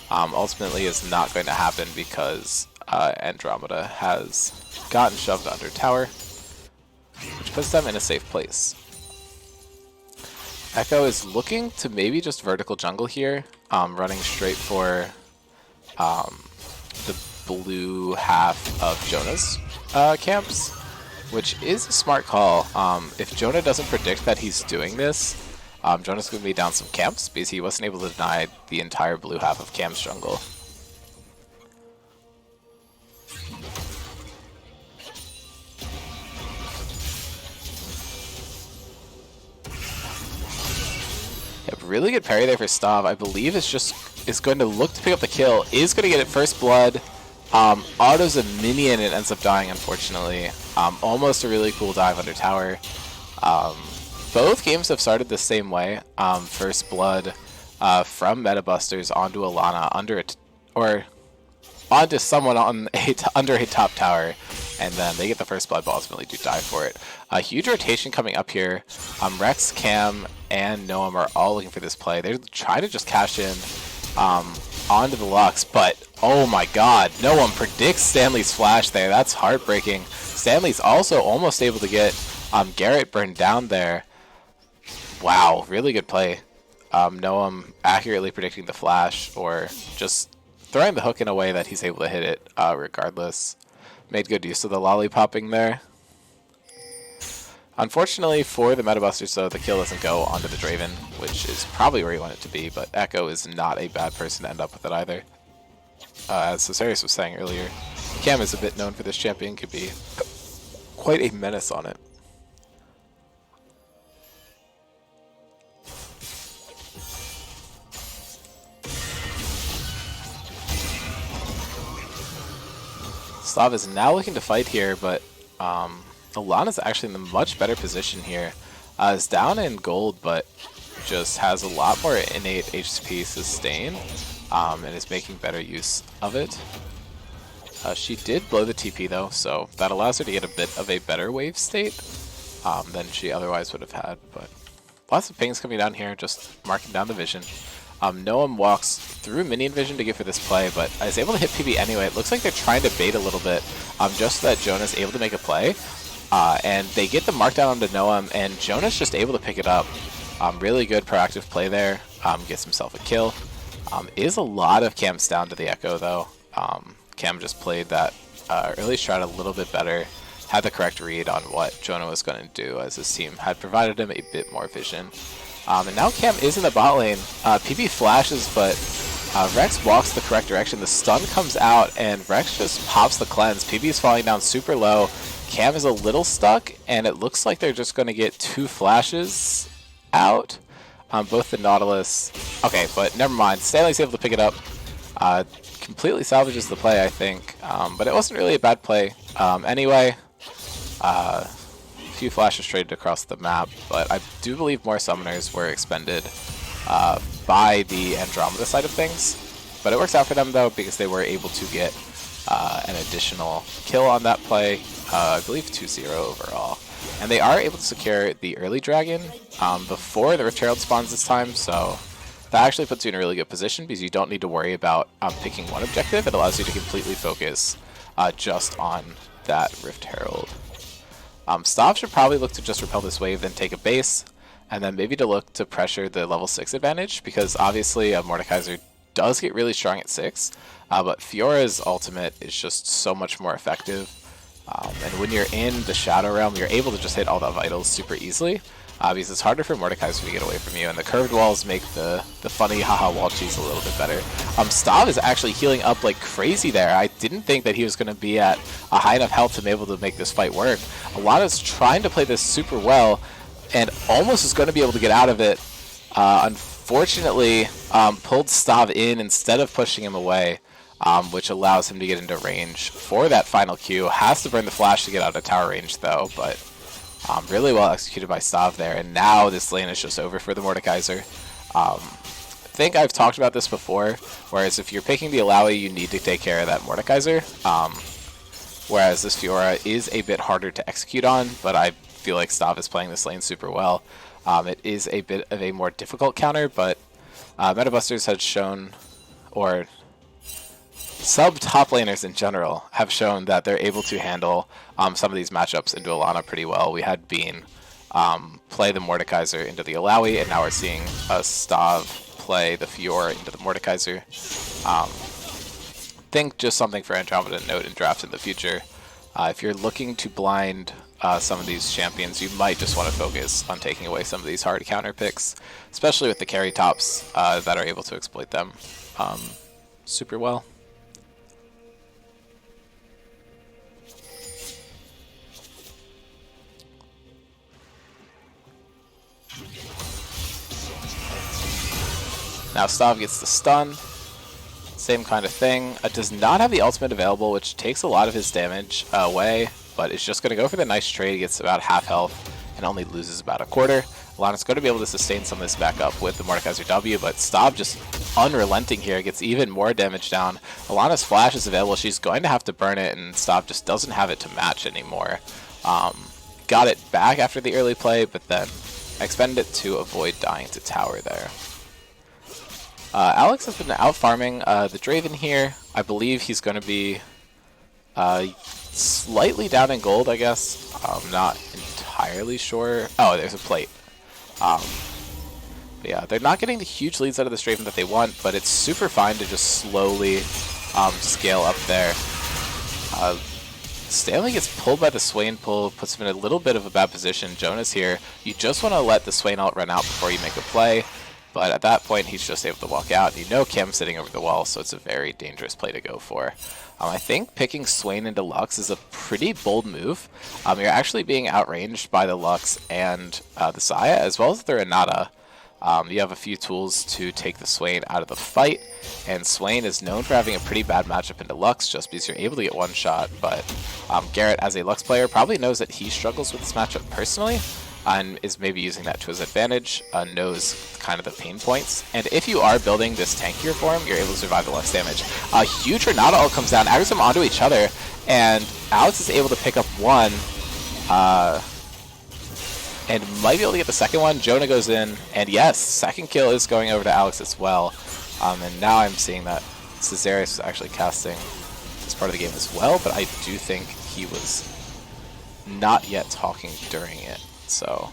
Ultimately is not going to happen because Andromeda has gotten shoved under tower, which puts them in a safe place. Echo is looking to maybe just vertical jungle here, running straight for the blue half of Jonah's camps, which is a smart call. If Jonah doesn't predict that he's doing this, Jonah's going to be down some camps because he wasn't able to deny the entire blue half of Cam's jungle. Really good parry there for Stav. I believe is going to look to pick up the kill. Is going to get it first blood. Autos a minion and ends up dying, unfortunately. Almost a really cool dive under tower. Both games have started the same way. First blood from Metabusters onto Alana onto someone on under a top tower, and then they get the first blood, but ultimately do die for it. A huge rotation coming up here. Rex, Cam, and Noam are all looking for this play. They're trying to just cash in onto the Lux, but oh my god, Noam predicts Stanley's flash there. That's heartbreaking. Stanley's also almost able to get Garrett burned down there. Wow, really good play. Noam accurately predicting the flash, or just throwing the hook in a way that he's able to hit it regardless. Made good use of the lollipopping there. Unfortunately for the Metabusters, though, the kill doesn't go onto the Draven, which is probably where you want it to be, but Echo is not a bad person to end up with it either. As Cesarius was saying earlier, Cam is a bit known for this champion, could be quite a menace on it. Stav is now looking to fight here, but Alana's actually in the much better position here. Is down in gold, but just has a lot more innate HP sustain, and is making better use of it. She did blow the TP though, so that allows her to get a bit of a better wave state than she otherwise would have had. But lots of pings coming down here, just marking down the vision. Noam walks through minion vision to get for this play, but is able to hit PB anyway. It looks like they're trying to bait a little bit, just so that Jonah's able to make a play. And they get the markdown onto Noam, and Jonah's just able to pick it up. Really good proactive play there. Gets himself a kill. Is a lot of camps down to the Echo, though. Cam just played that early strat a little bit better. Had the correct read on what Jonah was going to do, as his team had provided him a bit more vision. And now Cam is in the bot lane. PB flashes, but Rex walks the correct direction. The stun comes out, and Rex just pops the cleanse. PB is falling down super low. Cam is a little stuck, and it looks like they're just going to get 2 flashes out. Both the Nautilus. Okay, but never mind. Stanley's able to pick it up. Completely salvages the play, I think, but it wasn't really a bad play. Anyway, a few flashes traded across the map, but I do believe more summoners were expended by the Andromeda side of things. But it works out for them, though, because they were able to get an additional kill on that play, I believe 2-0 overall. And they are able to secure the early dragon before the Rift Herald spawns this time, so that actually puts you in a really good position because you don't need to worry about picking one objective. It allows you to completely focus just on that Rift Herald. Stav should probably look to just repel this wave, then take a base, and then maybe to look to pressure the level 6 advantage, because obviously Mordekaiser does get really strong at 6, but Fiora's ultimate is just so much more effective. And when you're in the Shadow Realm, you're able to just hit all the vitals super easily, because it's harder for Mordekaiser to get away from you, and the curved walls make the funny haha wall cheese a little bit better. Stav is actually healing up like crazy there. I didn't think that he was going to be at a high enough health to be able to make this fight work. Alana's trying to play this super well, and almost is going to be able to get out of it. Unfortunately, pulled Stav in instead of pushing him away, which allows him to get into range for that final Q. Has to burn the flash to get out of tower range, though, but really well executed by Stav there, and now this lane is just over for the Mordekaiser. I think I've talked about this before, whereas if you're picking the Alawi, you need to take care of that Mordekaiser, whereas this Fiora is a bit harder to execute on, but I feel like Stav is playing this lane super well. It is a bit of a more difficult counter, but Metabusters has shown, or sub-top laners in general have shown that they're able to handle some of these matchups into Alana pretty well. We had Bean play the Mordekaiser into the Alawi, and now we're seeing Stav play the Fiora into the Mordekaiser. Think just something for Andromeda to note in drafts in the future. If you're looking to blind some of these champions, you might just want to focus on taking away some of these hard counter picks, especially with the carry tops that are able to exploit them super well. Now Stav gets the stun, same kind of thing. Does not have the ultimate available, which takes a lot of his damage away, but it's just going to go for the nice trade. Gets about half health and only loses about a quarter. Alana's going to be able to sustain some of this back up with the Mordekaiser W, but Stav just unrelenting here, gets even more damage down. Alana's flash is available. She's going to have to burn it, and Stav just doesn't have it to match anymore. Got it back after the early play, but then expended it to avoid dying to tower there. Alex has been out farming the Draven here. I believe he's going to be slightly down in gold, I guess. I'm not entirely sure. Oh, there's a plate. Yeah, they're not getting the huge leads out of this Draven that they want, but it's super fine to just slowly scale up there. Stanley gets pulled by the Swain pull, puts him in a little bit of a bad position. Jonas here, you just want to let the Swain ult run out before you make a play. But at that point, he's just able to walk out. You know Cam's sitting over the wall, so it's a very dangerous play to go for. I think picking Swain into Lux is a pretty bold move. You're actually being outranged by the Lux and the Saya, as well as the Renata. You have a few tools to take the Swain out of the fight, and Swain is known for having a pretty bad matchup into Lux just because you're able to get one shot, but Garrett, as a Lux player, probably knows that he struggles with this matchup personally, and is maybe using that to his advantage, knows kind of the pain points. And if you are building this tankier for him, you're able to survive the Lux damage. A huge Renata ult comes down, aggroes them onto each other, and Alex is able to pick up one, and might be able to get the second one. Jonah goes in, and yes, second kill is going over to Alex as well. And now I'm seeing that Caesarius is actually casting this part of the game as well, but I do think he was not yet talking during it. So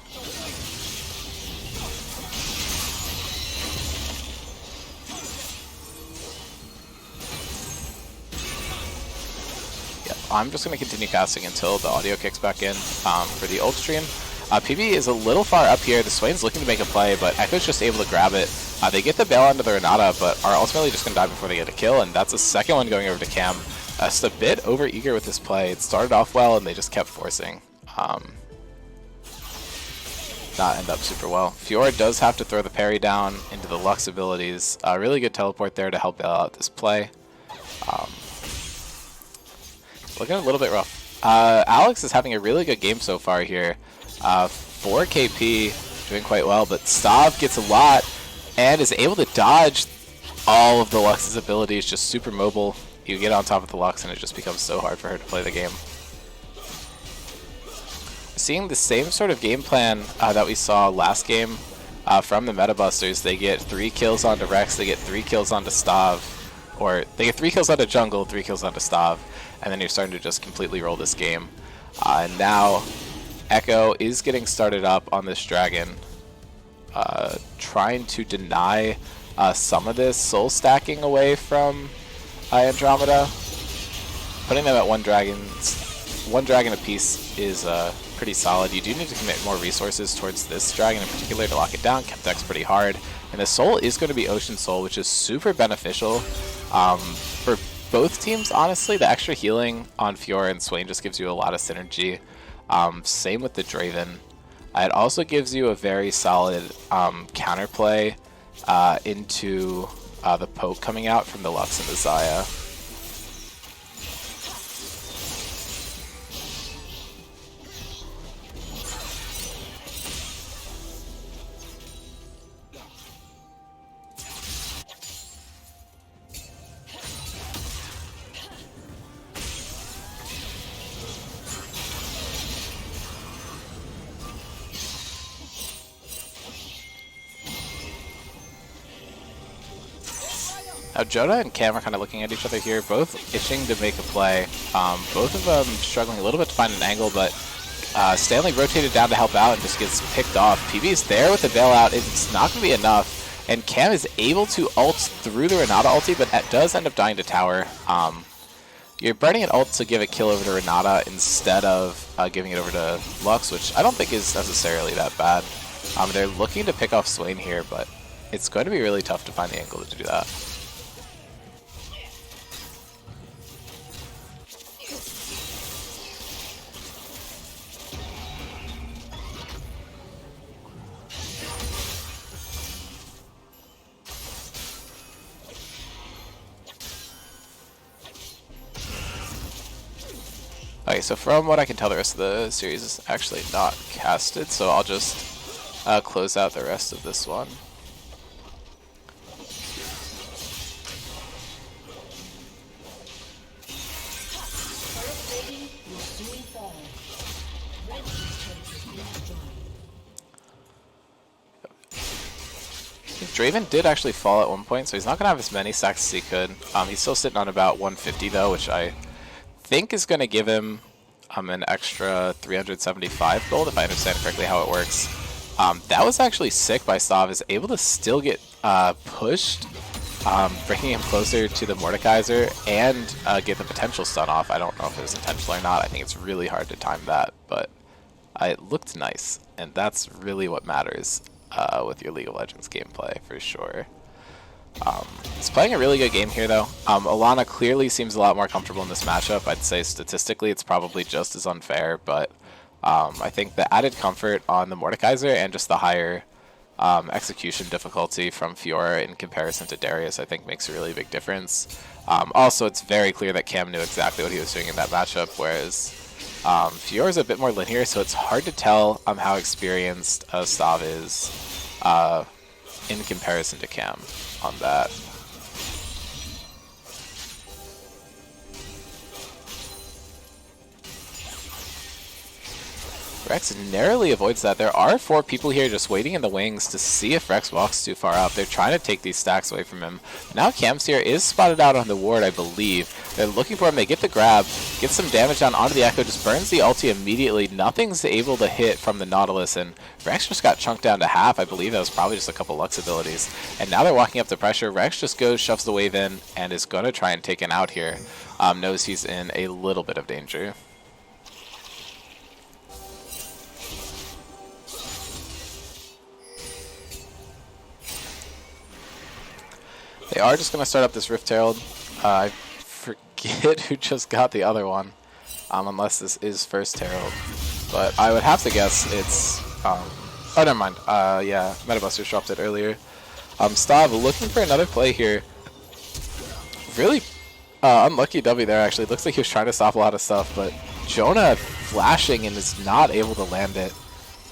yeah, I'm just going to continue casting until the audio kicks back in for the ult stream. PB is a little far up here. The Swain's looking to make a play, but Echo's just able to grab it. They get the bail onto the Renata, but are ultimately just going to die before they get a kill, and that's the second one going over to Cam. Just a bit over-eager with this play. It started off well, and they just kept forcing. not end up super well. Fiora does have to throw the parry down into the Lux abilities. Really good teleport there to help out this play. Looking a little bit rough. Alex is having a really good game so far here. 4 KP, doing quite well, but Stav gets a lot and is able to dodge all of the Lux's abilities, just super mobile. You get on top of the Lux and it just becomes so hard for her to play the game. Seeing the same sort of game plan that we saw last game from the Metabusters. They get 3 kills onto Rex, they get 3 kills onto Stav, or they get 3 kills onto Jungle, 3 kills onto Stav, and then you're starting to just completely roll this game. And now Echo is getting started up on this dragon, trying to deny some of this soul stacking away from Andromeda. Putting them at one dragon apiece is pretty solid. You do need to commit more resources towards this dragon in particular to lock it down. Keptek's pretty hard. And the soul is going to be Ocean Soul, which is super beneficial for both teams, honestly. The extra healing on Fiora and Swain just gives you a lot of synergy. Same with the Draven. It also gives you a very solid counterplay into the poke coming out from the Lux and the Xayah. Now Joda and Cam are kind of looking at each other here, both itching to make a play. Both of them struggling a little bit to find an angle, but Stanley rotated down to help out and just gets picked off. PB's there with the bailout. It's not going to be enough, and Cam is able to ult through the Renata ulti, but that does end up dying to tower. You're burning an ult to give a kill over to Renata instead of giving it over to Lux, which I don't think is necessarily that bad. They're looking to pick off Swain here, but it's going to be really tough to find the angle to do that. Okay, so from what I can tell, the rest of the series is actually not casted, so I'll just close out the rest of this one. Draven did actually fall at one point, so he's not going to have as many stacks as he could. He's still sitting on about 150 though, which I think is going to give him an extra 375 gold, if I understand correctly how it works. That was actually sick by Stav, is able to still get pushed, bringing him closer to the Mordekaiser and get the potential stun off. I don't know if it was intentional or not. I think it's really hard to time that, but it looked nice, and that's really what matters with your League of Legends gameplay, for sure. He's playing a really good game here, though. Alana clearly seems a lot more comfortable in this matchup. I'd say statistically it's probably just as unfair, but I think the added comfort on the Mordekaiser and just the higher execution difficulty from Fiora in comparison to Darius, I think makes a really big difference. Also, it's very clear that Cam knew exactly what he was doing in that matchup, whereas Fiora's a bit more linear, so it's hard to tell how experienced Stav is in comparison to Cam on that. Rex narrowly avoids that. There are 4 people here just waiting in the wings to see if Rex walks too far up. They're trying to take these stacks away from him. Now Camseer is spotted out on the ward, I believe. They're looking for him. They get the grab, get some damage down onto the Echo, just burns the ulti immediately. Nothing's able to hit from the Nautilus, and Rex just got chunked down to half. I believe that was probably just a couple Lux abilities. And now they're walking up the pressure. Rex just goes, shoves the wave in, and is going to try and take an out here. Knows he's in a little bit of danger. They are just going to start up this Rift Herald. I forget who just got the other one, unless this is first Herald. But I would have to guess it's Oh, never mind. Yeah, Metabusters dropped it earlier. Stav looking for another play here. Really unlucky W there, actually. Looks like he was trying to stop a lot of stuff, but Jonah flashing and is not able to land it.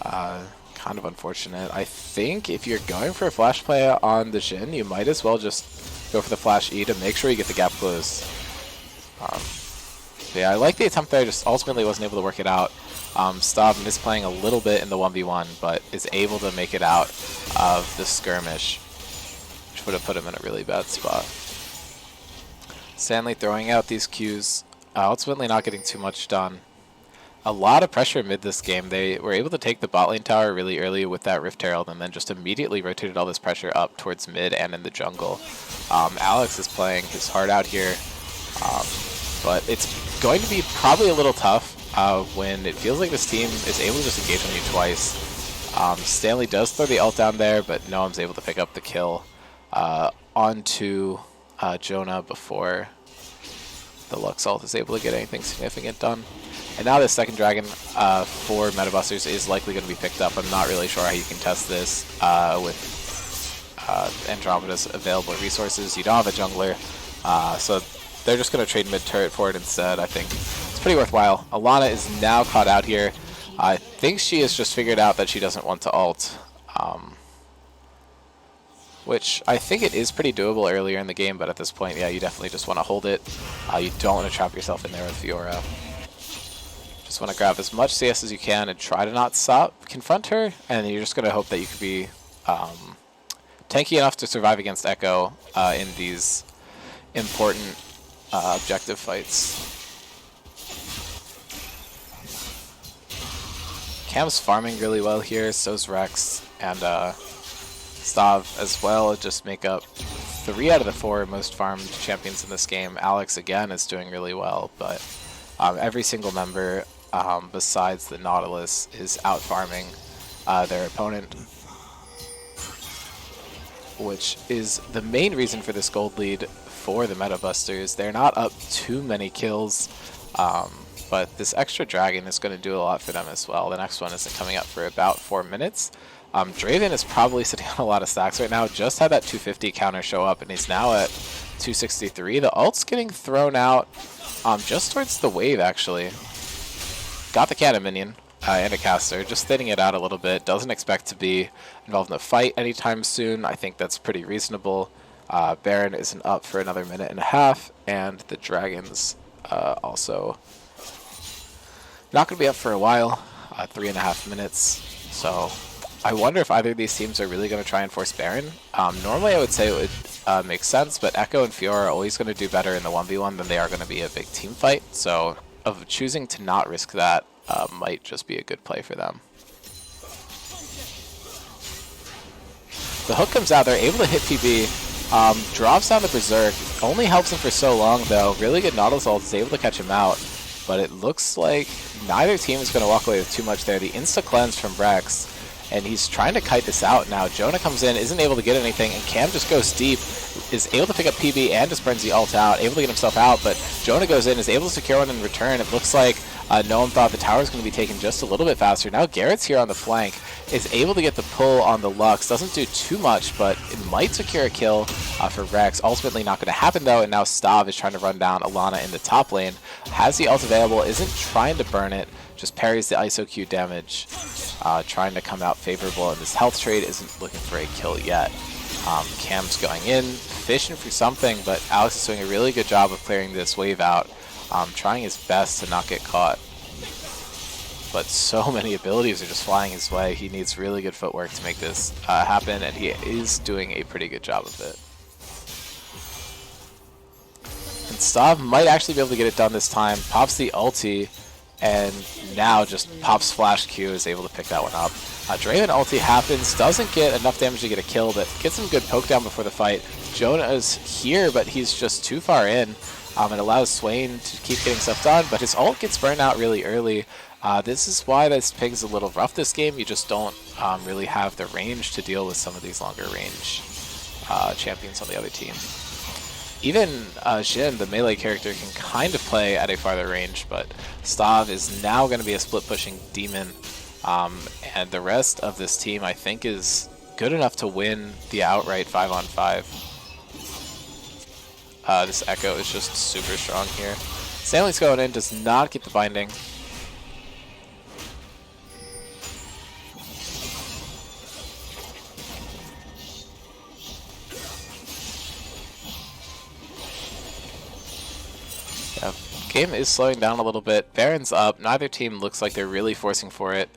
Kind of unfortunate. I think if you're going for a flash play on the Jhin, you might as well just go for the flash E to make sure you get the gap closed. Yeah, I like the attempt there, just ultimately wasn't able to work it out. Stav misplaying a little bit in the 1v1, but is able to make it out of the skirmish, which would have put him in a really bad spot. Stanley throwing out these Qs, ultimately not getting too much done. A lot of pressure mid this game. They were able to take the bot lane tower really early with that Rift Herald and then just immediately rotated all this pressure up towards mid and in the jungle. Alex is playing his heart out here, but it's going to be probably a little tough when it feels like this team is able to just engage on you twice. Stanley does throw the ult down there, but Noam's able to pick up the kill onto Jonah before the Lux ult is able to get anything significant done. And now this second dragon for Metabusters is likely going to be picked up. I'm not really sure how you can test this with Andromeda's available resources. You don't have a jungler, so they're just going to trade mid-turret for it instead. I think it's pretty worthwhile. Alana is now caught out here. I think she has just figured out that she doesn't want to ult, which I think it is pretty doable earlier in the game, but at this point, yeah, you definitely just want to hold it. You don't want to trap yourself in there with Fiora. Just want to grab as much CS as you can and try to not confront her, and you're just going to hope that you could be tanky enough to survive against Echo in these important objective fights. Cam's farming really well here, so's Rex, and Stav as well just make up 3 out of the 4 most farmed champions in this game. Alex again is doing really well, but every single member besides the Nautilus is out farming their opponent, which is the main reason for this gold lead for the Metabusters. They're not up too many kills, but this extra dragon is going to do a lot for them as well. The next one isn't coming up for about 4 minutes. Draven is probably sitting on a lot of stacks right now. Just had that 250 counter show up, and he's now at 263. The ult's getting thrown out just towards the wave, actually. Got the cannon minion and a caster, just thinning it out a little bit. Doesn't expect to be involved in a fight anytime soon. I think that's pretty reasonable. Baron isn't up for another 1.5 minutes, and the dragons also not going to be up for a while, 3.5 minutes. So I wonder if either of these teams are really going to try and force Baron. Normally I would say it would make sense, but Echo and Fiora are always going to do better in the 1v1 than they are going to be a big team fight. So of choosing to not risk that might just be a good play for them. The hook comes out, they're able to hit PB, drops down the Berserk, only helps him for so long though. Really good Nautilus ult is able to catch him out, but it looks like neither team is going to walk away with too much there. The insta-cleanse from Rex, and he's trying to kite this out now. Jonah comes in, isn't able to get anything, and Cam just goes deep, is able to pick up PB and just burns the ult out, able to get himself out, but Jonah goes in, is able to secure one in return. It looks like Noam thought the tower was going to be taken just a little bit faster. Now Garrett's here on the flank, is able to get the pull on the Lux. Doesn't do too much, but it might secure a kill for Rex. Ultimately not going to happen though, and now Stav is trying to run down Alana in the top lane. Has the ult available, isn't trying to burn it, just parries the ISO Q damage, trying to come out favorable, and this health trade isn't looking for a kill yet. Cam's going in, fishing for something, but Alex is doing a really good job of clearing this wave out, trying his best to not get caught. But so many abilities are just flying his way. He needs really good footwork to make this happen, and he is doing a pretty good job of it. And Stav might actually be able to get it done this time. Pops the ulti, and now just pops flash Q, is able to pick that one up. Draven ulti happens, doesn't get enough damage to get a kill, but gets some good poke down before the fight. Jonah is here, but he's just too far in. It allows Swain to keep getting stuff done, but his ult gets burned out really early. This is why this pig's a little rough this game. You just don't really have the range to deal with some of these longer range champions on the other team. Even Jhin, the melee character, can kind of play at a farther range, but Stav is now going to be a split-pushing demon. And the rest of this team, I think, is good enough to win the outright 5-on-5. This Echo is just super strong here. Stanley's going in, does not get the binding. Yeah, game is slowing down a little bit. Baron's up. Neither team looks like they're really forcing for it.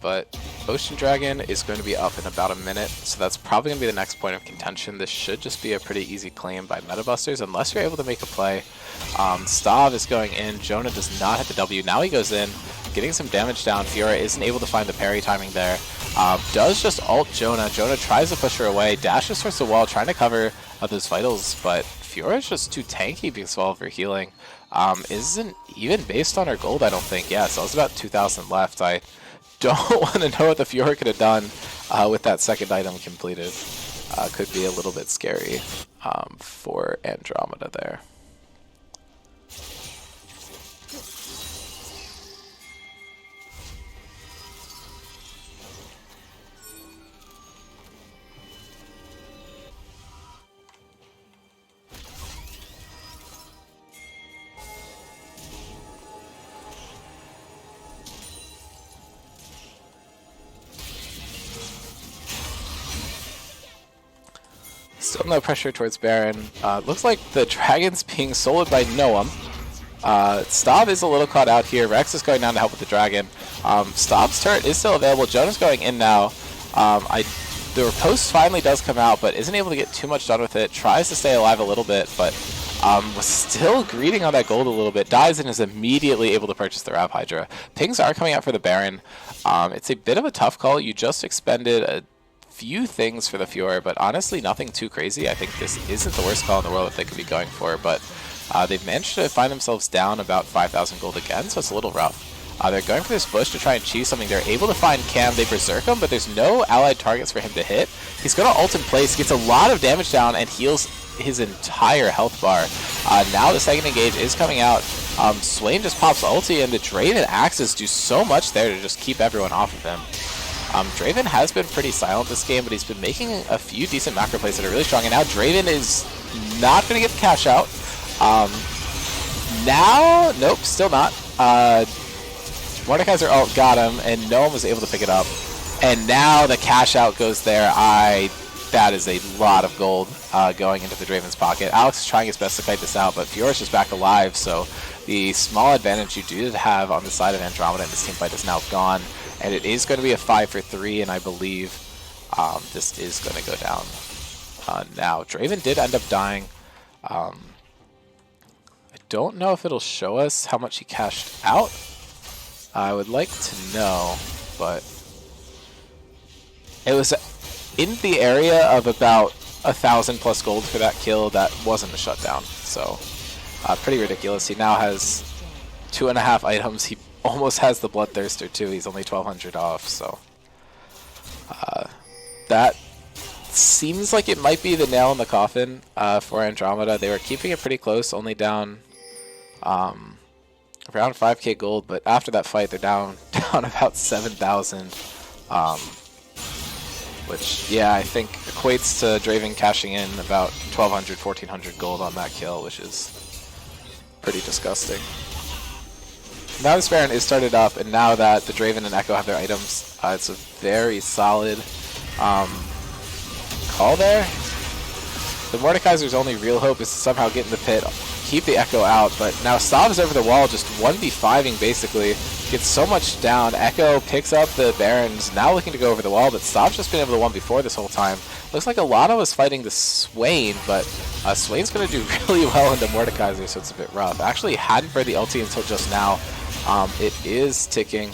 But Ocean Dragon is going to be up in about a minute, so that's probably going to be the next point of contention. This should just be a pretty easy claim by Metabusters, unless you're able to make a play. Stav is going in. Jonah does not hit the W. Now he goes in, getting some damage down. Fiora isn't able to find the parry timing there. Does just ult Jonah. Jonah tries to push her away, dashes towards the wall, trying to cover those vitals, but Fiora is just too tanky because of all of her healing. Isn't even based on her gold, I don't think. Yeah, so it's about 2,000 left. I don't want to know what the Fiora could have done with that second item completed. Could be a little bit scary for Andromeda there. Still no pressure towards Baron. Looks like the Dragon's being soloed by Noam. Stav is a little caught out here. Rex is going down to help with the Dragon. Stav's turret is still available. Jonah's going in now. The riposte finally does come out, but isn't able to get too much done with it. Tries to stay alive a little bit, but was still greeding on that gold a little bit. Dies and is immediately able to purchase the Rap Hydra. Pings are coming out for the Baron. It's a bit of a tough call. You just expended a few things for the Fiora, but honestly nothing too crazy. I think this isn't the worst call in the world that they could be going for, but they've managed to find themselves down about 5,000 gold again, so it's a little rough. They're going for this bush to try and cheese something. They're able to find Cam. They berserk him, but there's no allied targets for him to hit. He's going to ult in place, gets a lot of damage down, and heals his entire health bar. Now the second engage is coming out. Swain just pops ulti, and the Draven axes do so much there to just keep everyone off of him. Draven has been pretty silent this game, but he's been making a few decent macro plays that are really strong, and now Draven is not going to get the cash out. Now, nope, still not. Mordekaiser ult got him, and no one was able to pick it up. And now the cash out goes there. That is a lot of gold going into the Draven's pocket. Alex is trying his best to kite this out, but Fiora's just back alive, so the small advantage you do have on the side of Andromeda in this teamfight is now gone. And it is going to be a 5-for-3, and I believe this is going to go down. Now, Draven did end up dying. I don't know if it'll show us how much he cashed out. I would like to know, but it was in the area of about 1,000 plus gold for that kill. That wasn't a shutdown, so pretty ridiculous. He now has 2.5 items. He almost has the Bloodthirster too. He's only 1,200 off, so that seems like it might be the nail in the coffin for Andromeda. They were keeping it pretty close, only down around 5k gold, but after that fight they're down about 7,000, which, yeah, I think equates to Draven cashing in about 1,200, 1,400 gold on that kill, which is pretty disgusting. Now this Baron is started up, and now that the Draven and Echo have their items, it's a very solid call there. The Mordekaiser's only real hope is to somehow get in the pit, keep the Echo out, but now Stav is over the wall, just 1v5ing basically, gets so much down. Echo picks up the Barons, now looking to go over the wall, but Stav's just been able to 1v4 this whole time. Looks like a lot of us fighting the Swain, but Swain's going to do really well into Mordekaiser, so it's a bit rough. Actually hadn't read the ulti until just now. It is ticking.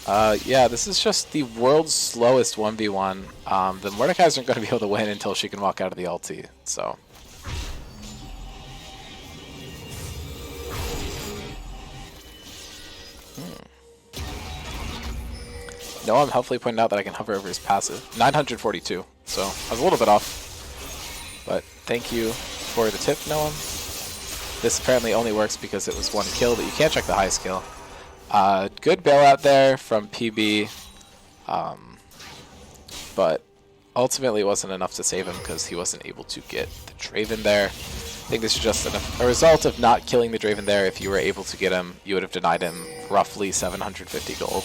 Yeah, this is just the world's slowest 1v1. The Mordekaiser aren't going to be able to win until she can walk out of the ulti, so. No, I'm helpfully pointing out that I can hover over his passive. 942, so I was a little bit off. But thank you for the tip, Noam. This apparently only works because it was one kill, but you can't check the highest kill. Good bailout there from PB, but ultimately it wasn't enough to save him because he wasn't able to get the Draven there. I think this is just a result of not killing the Draven there. If you were able to get him, you would have denied him roughly 750 gold.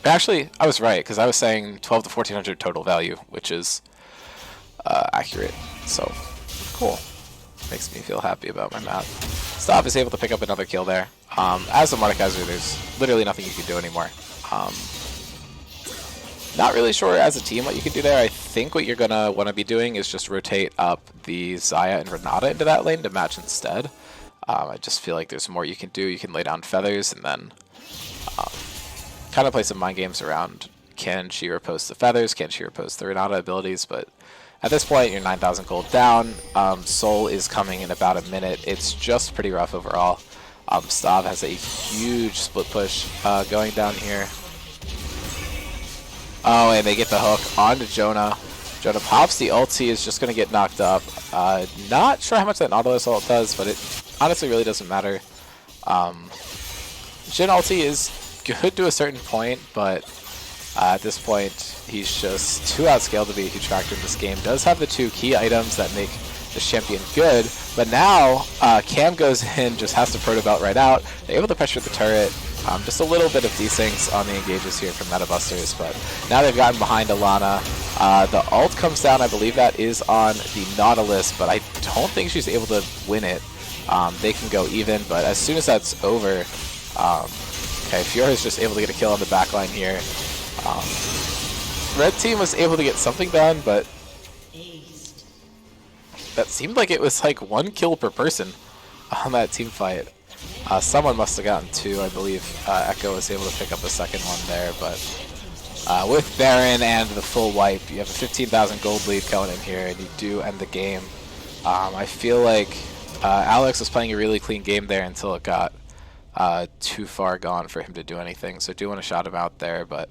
Actually, I was right, because I was saying 12 to 1400 total value, which is accurate. So, cool. Makes me feel happy about my math. Stav is able to pick up another kill there. As a Mordekaiser, there's literally nothing you can do anymore. Not really sure as a team what you can do there. I think what you're going to want to be doing is just rotate up the Xayah and Renata into that lane to match instead. I just feel like there's more you can do. You can lay down feathers and then kind of play some mind games around, can she repose the feathers, can she repose the Renata abilities, but at this point you're 9,000 gold down. Soul is coming in about a minute. It's just pretty rough overall. Stav has a huge split push going down here. Oh, and they get the hook onto Jonah. Jonah pops the ulti, is just going to get knocked up. Not sure how much that Nautilus ult does, but it honestly really doesn't matter. Jhin ulti is good to a certain point, but at this point he's just too outscaled to be a huge factor in this game. Does have the 2 key items that make the champion good, but now Cam goes in, just has to proto belt right out. They're able to pressure the turret. Just a little bit of desyncs on the engages here from Meta Busters, but now they've gotten behind Alana. The ult comes down, I believe that is on the Nautilus, but I don't think she's able to win it. They can go even, but as soon as that's over, okay, Fiora's just able to get a kill on the backline here. Red team was able to get something done, but that seemed like it was like 1 kill per person on that team fight. Someone must have gotten 2, I believe. Echo was able to pick up a second one there, but with Baron and the full wipe, you have a 15,000 gold lead coming in here, and you do end the game. I feel like Alex was playing a really clean game there until it got too far gone for him to do anything, so I do want to shout him out there, but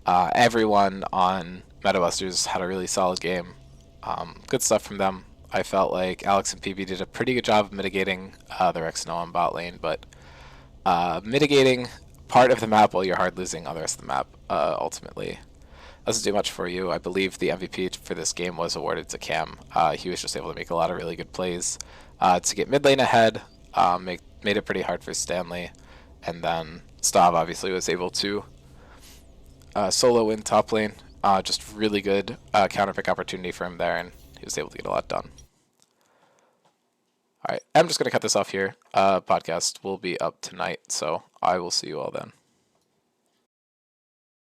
everyone on MetaBusters had a really solid game. Good stuff from them. I felt like Alex and PB did a pretty good job of mitigating the Rex and on bot lane, but mitigating part of the map while you're hard losing on the rest of the map ultimately doesn't do much for you. I believe the MVP for this game was awarded to Cam. He was just able to make a lot of really good plays to get mid lane ahead, made it pretty hard for Stanley, and then Stav obviously was able to solo win top lane. Just really good counter pick opportunity for him there, and he was able to get a lot done. Alright, I'm just going to cut this off here. Podcast will be up tonight, so I will see you all then.